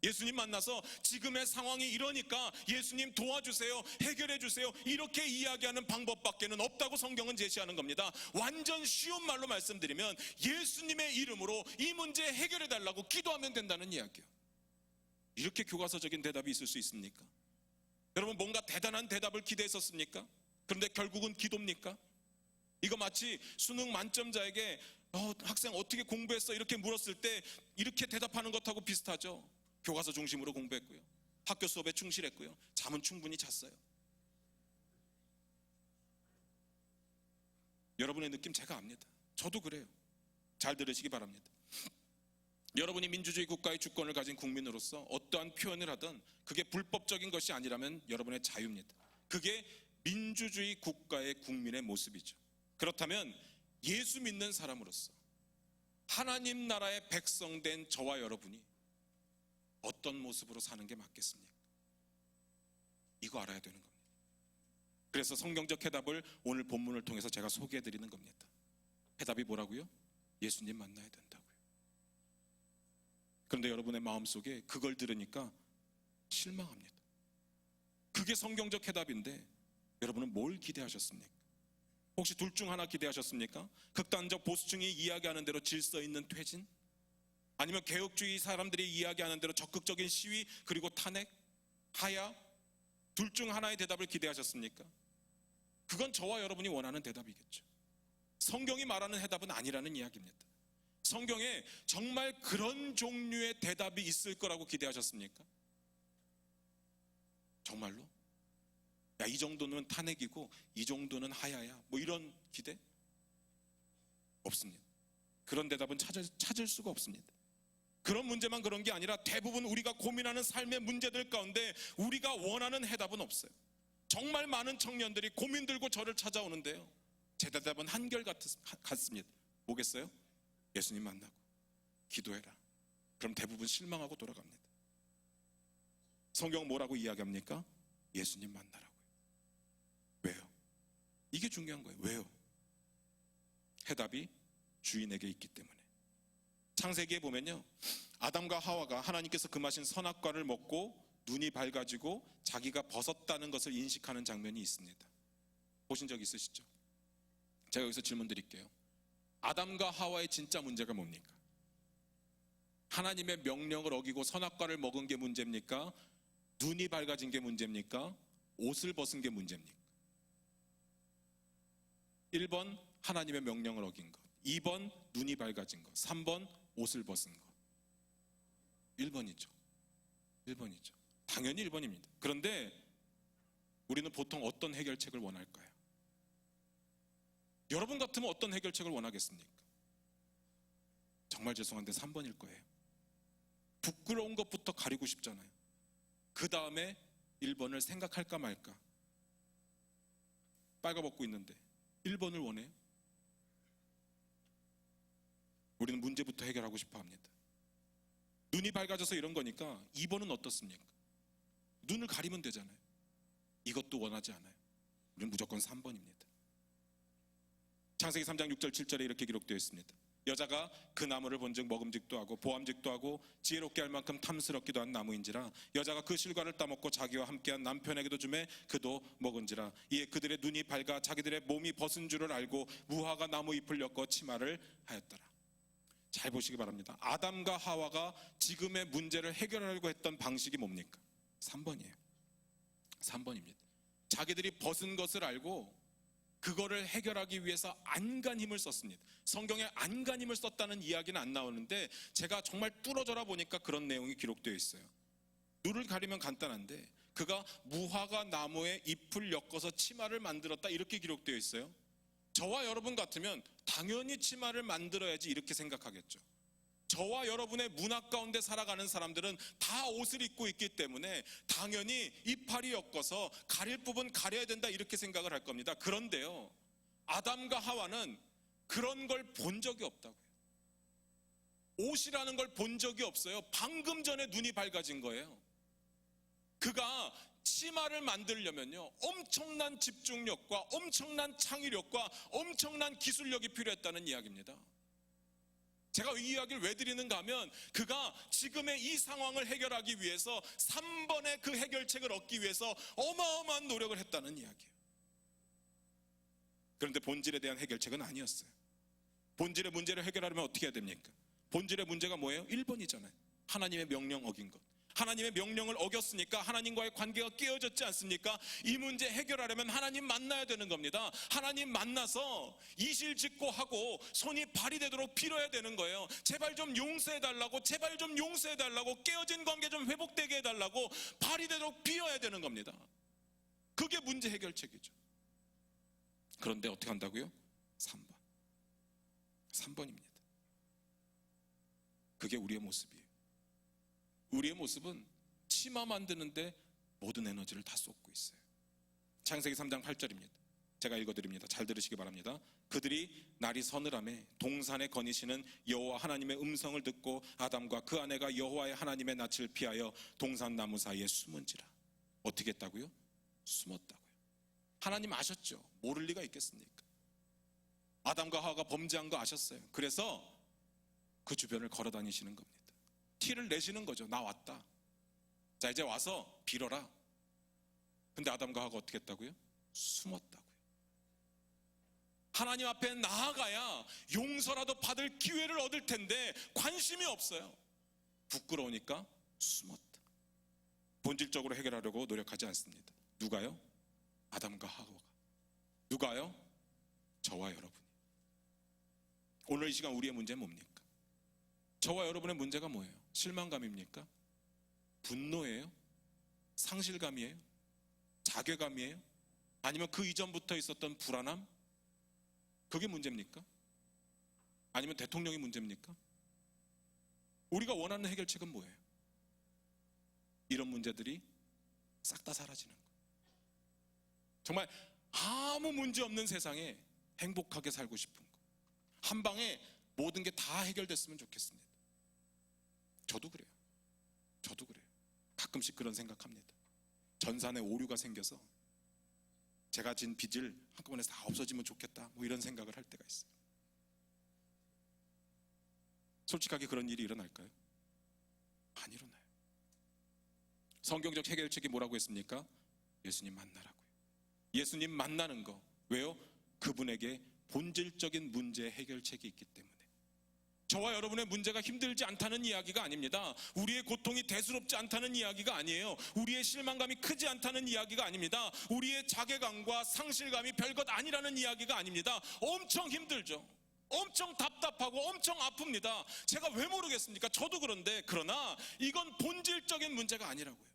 Speaker 9: 예수님 만나서 지금의 상황이 이러니까 예수님 도와주세요, 해결해 주세요, 이렇게 이야기하는 방법밖에는 없다고 성경은 제시하는 겁니다. 완전 쉬운 말로 말씀드리면 예수님의 이름으로 이 문제 해결해 달라고 기도하면 된다는 이야기예요. 이렇게 교과서적인 대답이 있을 수 있습니까? 여러분 뭔가 대단한 대답을 기대했었습니까? 그런데 결국은 기도입니까? 이거 마치 수능 만점자에게 학생 어떻게 공부했어? 이렇게 물었을 때 이렇게 대답하는 것하고 비슷하죠. 교과서 중심으로 공부했고요. 학교 수업에 충실했고요. 잠은 충분히 잤어요. 여러분의 느낌 제가 압니다. 저도 그래요. 잘 들으시기 바랍니다. 여러분이 민주주의 국가의 주권을 가진 국민으로서 어떠한 표현을 하든 그게 불법적인 것이 아니라면 여러분의 자유입니다. 그게 민주주의 국가의 국민의 모습이죠. 그렇다면 예수 믿는 사람으로서 하나님 나라의 백성된 저와 여러분이 어떤 모습으로 사는 게 맞겠습니까? 이거 알아야 되는 겁니다. 그래서 성경적 해답을 오늘 본문을 통해서 제가 소개해 드리는 겁니다. 해답이 뭐라고요? 예수님 만나야 된다고요. 그런데 여러분의 마음속에 그걸 들으니까 실망합니다. 그게 성경적 해답인데 여러분은 뭘 기대하셨습니까? 혹시 둘 중 하나 기대하셨습니까? 극단적 보수층이 이야기하는 대로 질서 있는 퇴진? 아니면 개혁주의 사람들이 이야기하는 대로 적극적인 시위 그리고 탄핵? 하야? 둘 중 하나의 대답을 기대하셨습니까? 그건 저와 여러분이 원하는 대답이겠죠. 성경이 말하는 해답은 아니라는 이야기입니다. 성경에 정말 그런 종류의 대답이 있을 거라고 기대하셨습니까? 정말로? 야, 이 정도는 탄핵이고 이 정도는 하야야, 뭐 이런 기대? 없습니다. 그런 대답은 찾을 수가 없습니다. 그런 문제만 그런 게 아니라 대부분 우리가 고민하는 삶의 문제들 가운데 우리가 원하는 해답은 없어요. 정말 많은 청년들이 고민 들고 저를 찾아오는데요, 제 대답은 한결같습니다. 뭐겠어요? 예수님 만나고 기도해라. 그럼 대부분 실망하고 돌아갑니다. 성경은 뭐라고 이야기합니까? 예수님 만나라고요. 왜요? 이게 중요한 거예요. 왜요? 해답이 주인에게 있기 때문에. 창세기에 보면요, 아담과 하와가 하나님께서 금하신 선악과를 먹고 눈이 밝아지고 자기가 벗었다는 것을 인식하는 장면이 있습니다. 보신 적 있으시죠? 제가 여기서 질문 드릴게요. 아담과 하와의 진짜 문제가 뭡니까? 하나님의 명령을 어기고 선악과를 먹은 게 문제입니까? 눈이 밝아진 게 문제입니까? 옷을 벗은 게 문제입니까? 1번 하나님의 명령을 어긴 것, 2번 눈이 밝아진 것, 3번 옷을 벗은 것. 1번이죠. 1번이죠. 당연히 1번입니다. 그런데 우리는 보통 어떤 해결책을 원할까요? 여러분 같으면 어떤 해결책을 원하겠습니까? 정말 죄송한데 3번일 거예요. 부끄러운 것부터 가리고 싶잖아요. 그 다음에 1번을 생각할까 말까. 빨가벗고 있는데 1번을 원해요? 우리는 문제부터 해결하고 싶어 합니다. 눈이 밝아져서 이런 거니까 2번은 어떻습니까? 눈을 가리면 되잖아요. 이것도 원하지 않아요. 우리는 무조건 3번입니다. 창세기 3장 6절 7절에 이렇게 기록되어 있습니다. 여자가 그 나무를 본즉 먹음직도 하고 보암직도 하고 지혜롭게 할 만큼 탐스럽기도 한 나무인지라 여자가 그 실과를 따먹고 자기와 함께한 남편에게도 주매 그도 먹은지라 이에 그들의 눈이 밝아 자기들의 몸이 벗은 줄을 알고 무화과 나무 잎을 엮어 치마를 하였더라. 잘 보시기 바랍니다. 아담과 하와가 지금의 문제를 해결하려고 했던 방식이 뭡니까? 3번이에요. 3번입니다. 자기들이 벗은 것을 알고 그거를 해결하기 위해서 안간 힘을 썼습니다. 성경에 안간 힘을 썼다는 이야기는 안 나오는데 제가 정말 뚫어져라 보니까 그런 내용이 기록되어 있어요. 눈을 가리면 간단한데 그가 무화과 나무에 잎을 엮어서 치마를 만들었다 이렇게 기록되어 있어요. 저와 여러분 같으면 당연히 치마를 만들어야지 이렇게 생각하겠죠. 저와 여러분의 문화 가운데 살아가는 사람들은 다 옷을 입고 있기 때문에 당연히 이파리 엮어서 가릴 부분 가려야 된다 이렇게 생각을 할 겁니다. 그런데요, 아담과 하와는 그런 걸 본 적이 없다고요. 옷이라는 걸 본 적이 없어요. 방금 전에 눈이 밝아진 거예요. 그가 치마를 만들려면요, 엄청난 집중력과 엄청난 창의력과 엄청난 기술력이 필요했다는 이야기입니다. 제가 이 이야기를 왜 드리는가 하면 그가 지금의 이 상황을 해결하기 위해서 3번의 그 해결책을 얻기 위해서 어마어마한 노력을 했다는 이야기예요. 그런데 본질에 대한 해결책은 아니었어요. 본질의 문제를 해결하려면 어떻게 해야 됩니까? 본질의 문제가 뭐예요? 1번이잖아요. 하나님의 명령 어긴 것. 하나님의 명령을 어겼으니까 하나님과의 관계가 깨어졌지 않습니까? 이 문제 해결하려면 하나님 만나야 되는 겁니다. 하나님 만나서 이실직고하고 손이 발이 되도록 빌어야 되는 거예요. 제발 좀 용서해달라고, 제발 좀 용서해달라고, 깨어진 관계 좀 회복되게 해달라고 발이 되도록 빌어야 되는 겁니다. 그게 문제 해결책이죠. 그런데 어떻게 한다고요? 3번입니다. 그게 우리의 모습이에요. 우리의 모습은 치마 만드는데 모든 에너지를 다 쏟고 있어요. 창세기 3장 8절입니다. 제가 읽어드립니다. 잘 들으시기 바랍니다. 그들이 날이 서늘함에 동산에 거니시는 여호와 하나님의 음성을 듣고 아담과 그 아내가 여호와의 하나님의 낯을 피하여 동산 나무 사이에 숨은지라. 어떻게 했다고요? 숨었다고요. 하나님 아셨죠? 모를 리가 있겠습니까? 아담과 하와가 범죄한 거 아셨어요. 그래서 그 주변을 걸어 다니시는 겁니다. 티를 내시는 거죠. 나 왔다. 자, 이제 와서 빌어라. 근데 아담과 하와가 어떻게 했다고요? 숨었다고요. 하나님 앞에 나아가야 용서라도 받을 기회를 얻을 텐데 관심이 없어요. 부끄러우니까 숨었다. 본질적으로 해결하려고 노력하지 않습니다. 누가요? 아담과 하와가. 누가요? 저와 여러분이. 오늘 이 시간 우리의 문제는 뭡니까? 저와 여러분의 문제가 뭐예요? 실망감입니까? 분노예요? 상실감이에요? 자괴감이에요? 아니면 그 이전부터 있었던 불안함? 그게 문제입니까? 아니면 대통령이 문제입니까? 우리가 원하는 해결책은 뭐예요? 이런 문제들이 싹 다 사라지는 거예요. 정말 아무 문제 없는 세상에 행복하게 살고 싶은 거. 한 방에 모든 게 다 해결됐으면 좋겠습니다. 저도 그래요. 가끔씩 그런 생각합니다. 전산에 오류가 생겨서 제가 진 빚을 한꺼번에 다 없어지면 좋겠다, 뭐 이런 생각을 할 때가 있어요. 솔직하게 그런 일이 일어날까요? 안 일어나요. 성경적 해결책이 뭐라고 했습니까? 예수님 만나라고요. 예수님 만나는 거. 왜요? 그분에게 본질적인 문제 해결책이 있기 때문에. 저와 여러분의 문제가 힘들지 않다는 이야기가 아닙니다. 우리의 고통이 대수롭지 않다는 이야기가 아니에요. 우리의 실망감이 크지 않다는 이야기가 아닙니다. 우리의 자괴감과 상실감이 별것 아니라는 이야기가 아닙니다. 엄청 힘들죠. 엄청 답답하고 엄청 아픕니다. 제가 왜 모르겠습니까? 저도 그런데, 그러나 이건 본질적인 문제가 아니라고요.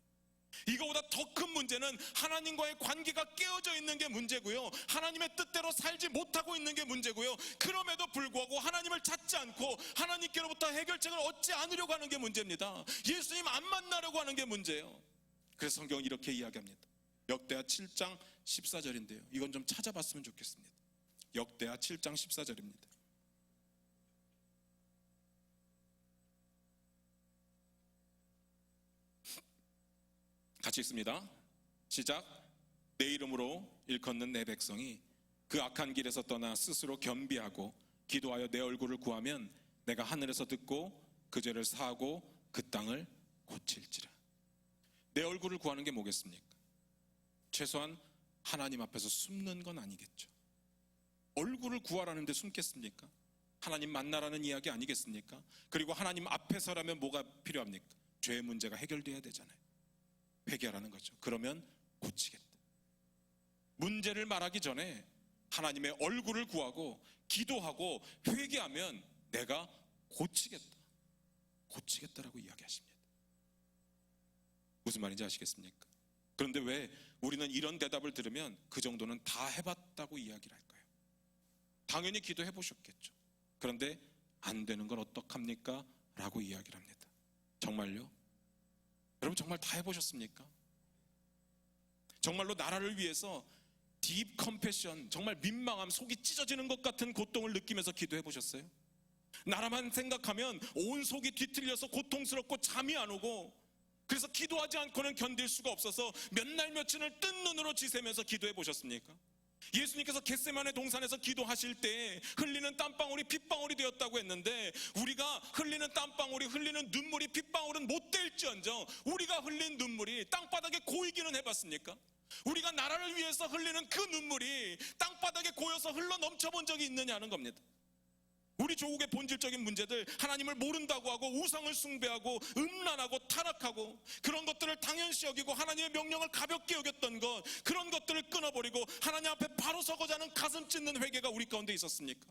Speaker 9: 이거보다 더 큰 문제는 하나님과의 관계가 깨어져 있는 게 문제고요, 하나님의 뜻대로 살지 못하고 있는 게 문제고요, 그럼에도 불구하고 하나님을 찾지 않고 하나님께로부터 해결책을 얻지 않으려고 하는 게 문제입니다. 예수님 안 만나려고 하는 게 문제예요. 그래서 성경은 이렇게 이야기합니다. 역대하 7장 14절인데요 이건 좀 찾아봤으면 좋겠습니다. 역대하 7장 14절입니다 같이 읽습니다. 시작. 내 이름으로 일컫는 내 백성이 그 악한 길에서 떠나 스스로 겸비하고 기도하여 내 얼굴을 구하면 내가 하늘에서 듣고 그 죄를 사하고 그 땅을 고칠지라. 내 얼굴을 구하는 게 뭐겠습니까? 최소한 하나님 앞에서 숨는 건 아니겠죠. 얼굴을 구하라는데 숨겠습니까? 하나님 만나라는 이야기 아니겠습니까? 그리고 하나님 앞에서라면 뭐가 필요합니까? 죄의 문제가 해결돼야 되잖아요. 회개하라는 거죠. 그러면 고치겠다. 문제를 말하기 전에 하나님의 얼굴을 구하고 기도하고 회개하면 내가 고치겠다라고 이야기하십니다. 무슨 말인지 아시겠습니까? 그런데 왜 우리는 이런 대답을 들으면 그 정도는 다 해봤다고 이야기를 할까요? 당연히 기도해 보셨겠죠. 그런데 안 되는 건 어떡합니까? 라고 이야기를 합니다. 정말요? 여러분 정말 다 해보셨습니까? 정말로 나라를 위해서 딥 컴패션, 정말 민망함, 속이 찢어지는 것 같은 고통을 느끼면서 기도해 보셨어요? 나라만 생각하면 온 속이 뒤틀려서 고통스럽고 잠이 안 오고, 그래서 기도하지 않고는 견딜 수가 없어서 몇 날 며칠을 뜬 눈으로 지새면서 기도해 보셨습니까? 예수님께서 겟세마네 동산에서 기도하실 때 흘리는 땀방울이 핏방울이 되었다고 했는데, 우리가 흘리는 땀방울이, 흘리는 눈물이 핏방울은 못 될지언정 우리가 흘린 눈물이 땅바닥에 고이기는 해봤습니까? 우리가 나라를 위해서 흘리는 그 눈물이 땅바닥에 고여서 흘러 넘쳐본 적이 있느냐는 겁니다. 우리 조국의 본질적인 문제들, 하나님을 모른다고 하고 우상을 숭배하고 음란하고 타락하고 그런 것들을 당연시 여기고 하나님의 명령을 가볍게 여겼던 것, 그런 것들을 끊어버리고 하나님 앞에 바로 서고자 하는 가슴 찢는 회개가 우리 가운데 있었습니까?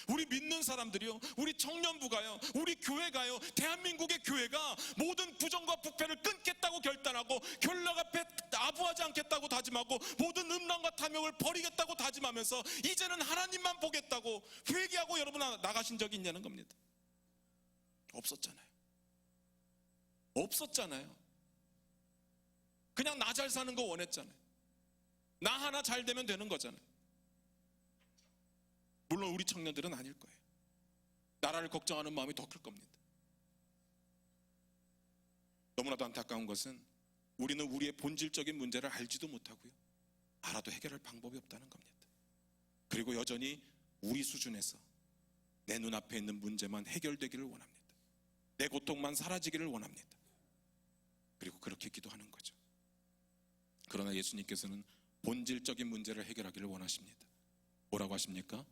Speaker 9: 우리 믿는 사람들이요, 우리 청년부가요, 우리 교회가요, 대한민국의 교회가 모든 부정과 부패를 끊겠다고 결단하고 결락 앞에 아부하지 않겠다고 다짐하고 모든 음란과 탐욕을 버리겠다고 다짐하면서 이제는 하나님만 보겠다고 회개하고 여러분 나가신 적이 있냐는 겁니다. 없었잖아요. 없었잖아요. 그냥 나 잘 사는 거 원했잖아요. 나 하나 잘 되면 되는 거잖아요. 물론 우리 청년들은 아닐 거예요. 나라를 걱정하는 마음이 더 클 겁니다. 너무나도 안타까운 것은 우리는 우리의 본질적인 문제를 알지도 못하고요, 알아도 해결할 방법이 없다는 겁니다. 그리고 여전히 우리 수준에서 내 눈앞에 있는 문제만 해결되기를 원합니다. 내 고통만 사라지기를 원합니다. 그리고 그렇게 기도하는 거죠. 그러나 예수님께서는 본질적인 문제를 해결하기를 원하십니다. 뭐라고 하십니까?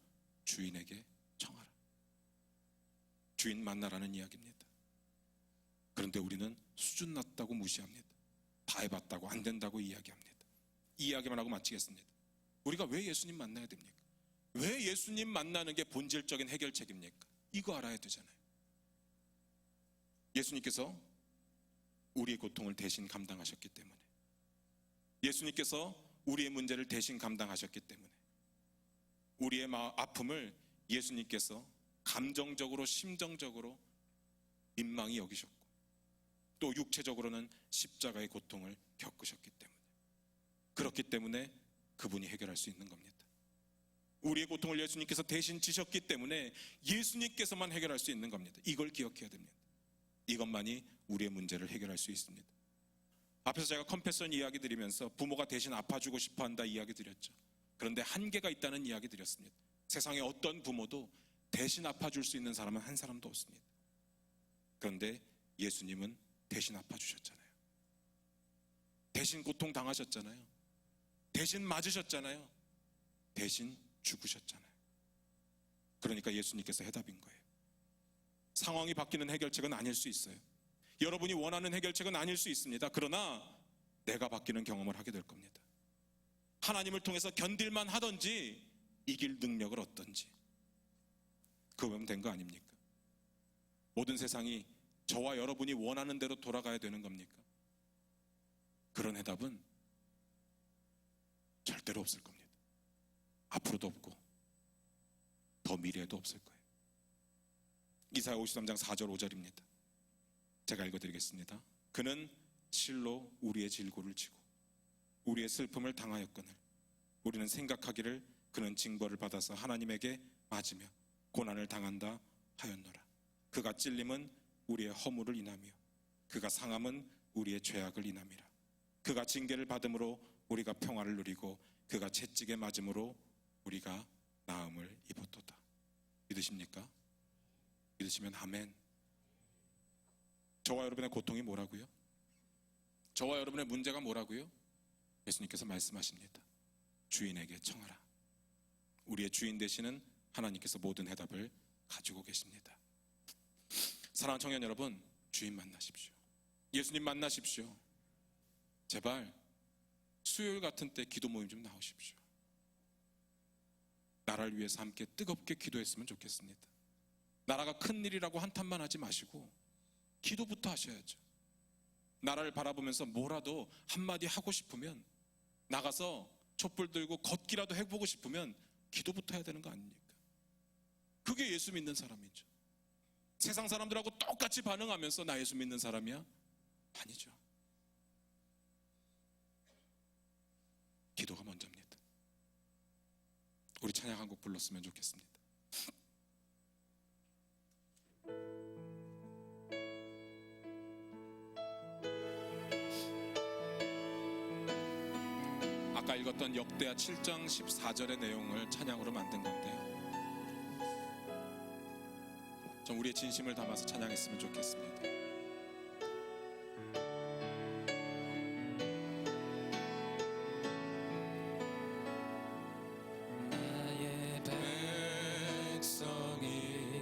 Speaker 9: 주인에게 청하라. 주인 만나라는 이야기입니다. 그런데 우리는 수준 낮다고 무시합니다. 다 해봤다고 안 된다고 이야기합니다. 이 이야기만 하고 마치겠습니다. 우리가 왜 예수님 만나야 됩니까? 왜 예수님 만나는 게 본질적인 해결책입니까? 이거 알아야 되잖아요. 예수님께서 우리의 고통을 대신 감당하셨기 때문에, 예수님께서 우리의 문제를 대신 감당하셨기 때문에, 우리의 아픔을 예수님께서 감정적으로 심정적으로 민망히 여기셨고 또 육체적으로는 십자가의 고통을 겪으셨기 때문에, 그렇기 때문에 그분이 해결할 수 있는 겁니다. 우리의 고통을 예수님께서 대신 지셨기 때문에 예수님께서만 해결할 수 있는 겁니다. 이걸 기억해야 됩니다. 이것만이 우리의 문제를 해결할 수 있습니다. 앞에서 제가 컴패션 이야기 드리면서 부모가 대신 아파주고 싶어한다 이야기 드렸죠. 그런데 한계가 있다는 이야기 드렸습니다. 세상에 어떤 부모도 대신 아파줄 수 있는 사람은 한 사람도 없습니다. 그런데 예수님은 대신 아파주셨잖아요. 대신 고통 당하셨잖아요. 대신 맞으셨잖아요. 대신 죽으셨잖아요. 그러니까 예수님께서 해답인 거예요. 상황이 바뀌는 해결책은 아닐 수 있어요. 여러분이 원하는 해결책은 아닐 수 있습니다. 그러나 내가 바뀌는 경험을 하게 될 겁니다. 하나님을 통해서 견딜만 하든지 이길 능력을 얻든지, 그거면 된 거 아닙니까? 모든 세상이 저와 여러분이 원하는 대로 돌아가야 되는 겁니까? 그런 해답은 절대로 없을 겁니다. 앞으로도 없고 더 미래에도 없을 거예요. 이사야 53장 4절 5절입니다. 제가 읽어드리겠습니다. 그는 실로 우리의 질고를 지고 우리의 슬픔을 당하였거늘 우리는 생각하기를 그는 징벌을 받아서 하나님에게 맞으며 고난을 당한다 하였노라. 그가 찔림은 우리의 허물을 인하며 그가 상함은 우리의 죄악을 인함이라. 그가 징계를 받음으로 우리가 평화를 누리고 그가 채찍에 맞음으로 우리가 나음을 입었도다. 믿으십니까? 믿으시면 아멘. 저와 여러분의 고통이 뭐라고요? 저와 여러분의 문제가 뭐라고요? 예수님께서 말씀하십니다. 주인에게 청하라. 우리의 주인 되시는 하나님께서 모든 해답을 가지고 계십니다. 사랑하는 청년 여러분, 주인 만나십시오. 예수님 만나십시오. 제발 수요일 같은 때 기도 모임 좀 나오십시오. 나라를 위해서 함께 뜨겁게 기도했으면 좋겠습니다. 나라가 큰 일이라고 한탄만 하지 마시고 기도부터 하셔야죠. 나라를 바라보면서 뭐라도 한마디 하고 싶으면, 나가서 촛불 들고 걷기라도 해보고 싶으면 기도부터 해야 되는 거 아닙니까? 그게 예수 믿는 사람이죠. 세상 사람들하고 똑같이 반응하면서 나 예수 믿는 사람이야? 아니죠. 기도가 먼저입니다. 우리 찬양 한 곡 불렀으면 좋겠습니다. 아까 읽었던 역대하 7장 14절의 내용을 찬양으로 만든 건데요, 좀 우리의 진심을 담아서 찬양했으면 좋겠습니다. 나의 백성이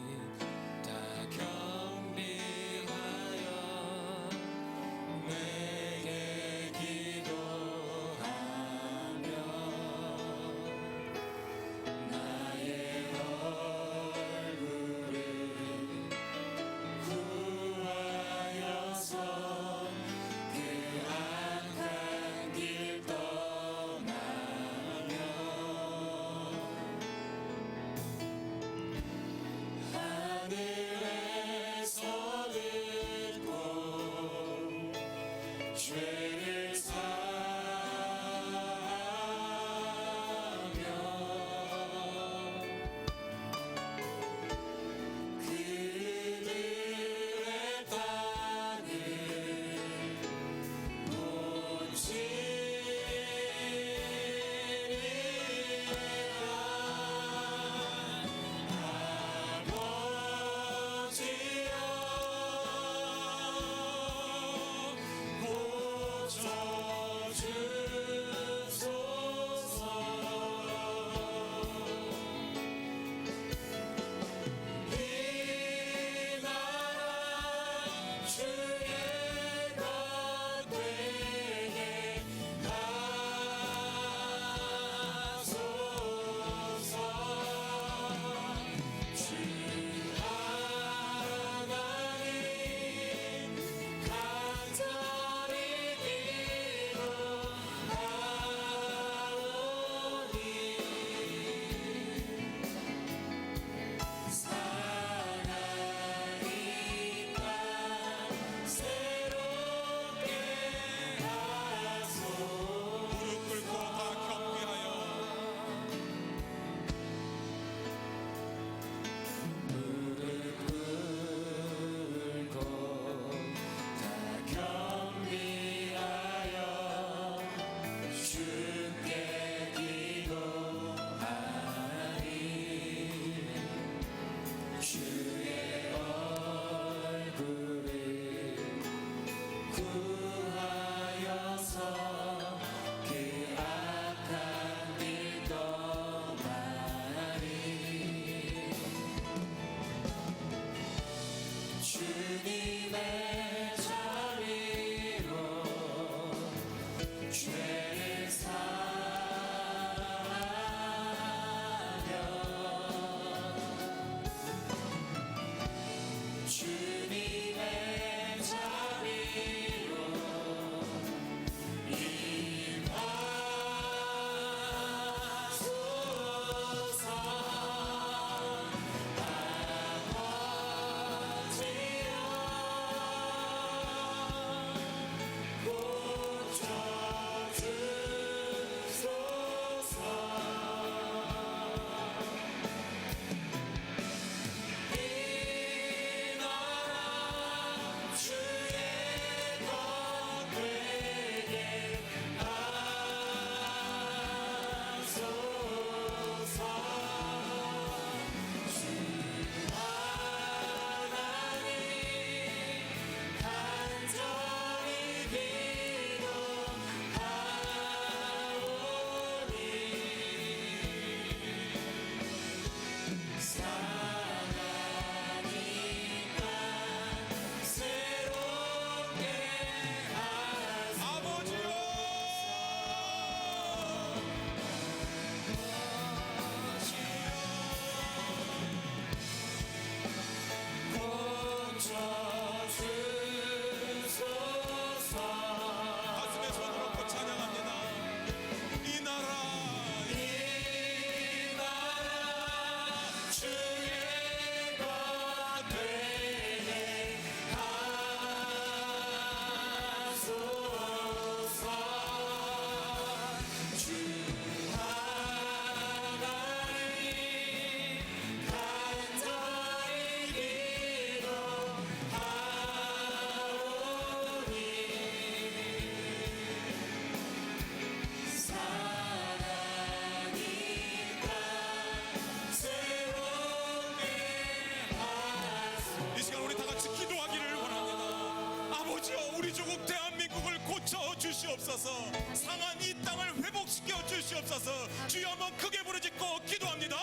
Speaker 9: 주시옵소서. 상한 이 땅을 회복시켜 주시옵소서. 주여 한번 크게 부르짖고 기도합니다.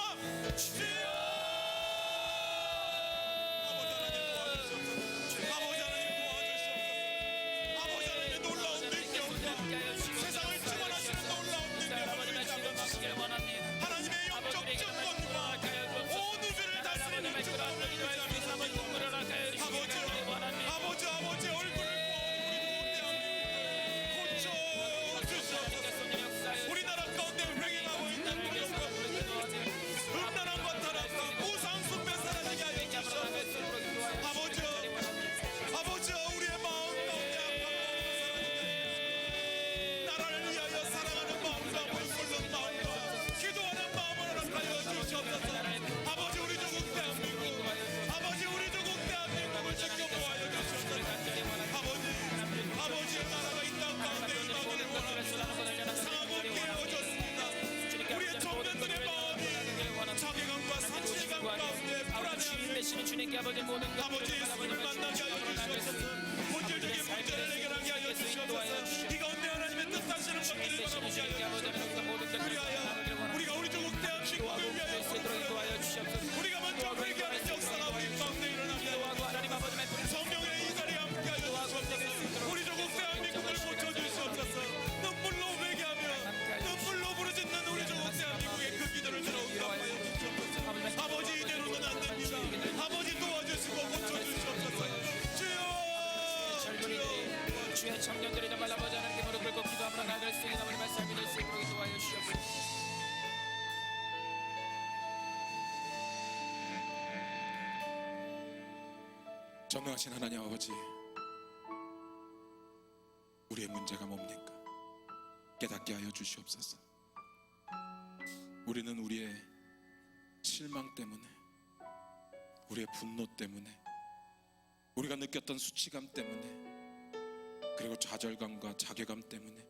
Speaker 9: 주여. 아버지 하나님 도와주시옵소서. 아버지 하나님의 놀라운 능력과 세상을 주관하시는 놀라운 능력을 의지하며 주시길 원합니다. 하나님의 영적 정권과 온 우주를 다스리는 주관을 의지하며 아버지 얼굴을 고쳐주시옵소서. 우리나라 가운데 횡행하고 있는 무력과 음란함과 타락과 우상 숭배 사라지게 하여 주시옵소서. 아버지여 우리의 마음 가운데 악한 마음을 나라를 위하여 사랑하는 마음과 물끓는 마음과 기도하는 마음을 허락하여 주시옵소서. 아버지 우리 조국 대한민국, 아버지 우리 조국 대한민국을 지켜보아여 주시옵소서. 아버지의 나라가 이 땅 가운데 임하기를 원합니다. 상하고 깨어졌습니다. 우리의 청년들의 마음이 자괴감과 상실감 가운데 불안해합니다. 아버지 예수님을 만나게 하여 주시옵소서. 본질적인 문제를 해결하게 하여 주시옵소서. 이 가운데 하나님의 뜻하시는 것들을 바라보게 하여 주시옵소서. 우리가 우리 조국 대한민국을 위하여 우리가 먼저 회개하는 역사가 우리 가운데 일어나게 하여 성령의 이 자리에 함께 하여 주시옵소서. 우리 조국 대한민국을 고쳐주시옵소서. 눈물로 회개하며 눈물로 부르짖는 우리 조국 대한민국의 그 기도를 들어오게 하여 주시옵소서. 아버지 이대로는 안 됩니다. 아버지 도와주시고 고쳐주시옵소서. 주여
Speaker 1: 주의 청년들이 정말 아버지 하나님께 무릎 꿇고 기도함으로 나갈 수 있는 아버지 말씀 믿을 수 있도록 도와여 주시옵소서.
Speaker 9: 전능하신 하나님 아버지, 우리의 문제가 뭡니까? 깨닫게 하여 주시옵소서. 우리는 우리의 실망 때문에, 우리의 분노 때문에, 우리가 느꼈던 수치감 때문에, 그리고 좌절감과 자괴감 때문에,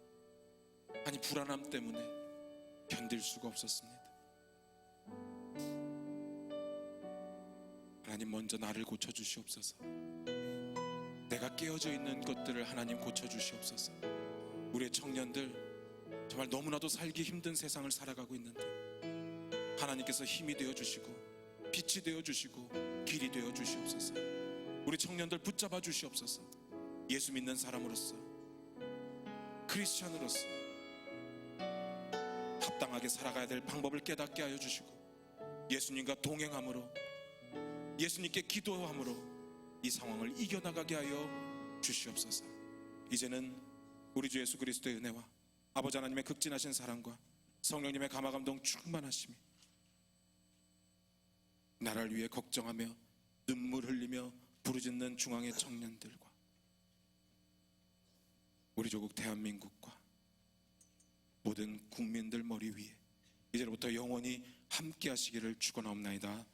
Speaker 9: 아니 불안함 때문에 견딜 수가 없었습니다. 하나님 먼저 나를 고쳐주시옵소서. 내가 깨어져 있는 것들을 하나님 고쳐주시옵소서. 우리의 청년들 정말 너무나도 살기 힘든 세상을 살아가고 있는데 하나님께서 힘이 되어주시고 빛이 되어주시고 길이 되어주시옵소서. 우리 청년들 붙잡아 주시옵소서. 예수 믿는 사람으로서, 크리스찬으로서 합당하게 살아가야 될 방법을 깨닫게 하여 주시고 예수님과 동행함으로, 예수님께 기도함으로 이 상황을 이겨나가게 하여 주시옵소서. 이제는 우리 주 예수 그리스도의 은혜와 아버지 하나님의 극진하신 사랑과 성령님의 감화감동 충만하심이 나라를 위해 걱정하며 눈물 흘리며 부르짖는 중앙의 청년들과 우리 조국 대한민국과 모든 국민들 머리 위에 이제부터 영원히 함께 하시기를 축원하옵나이다.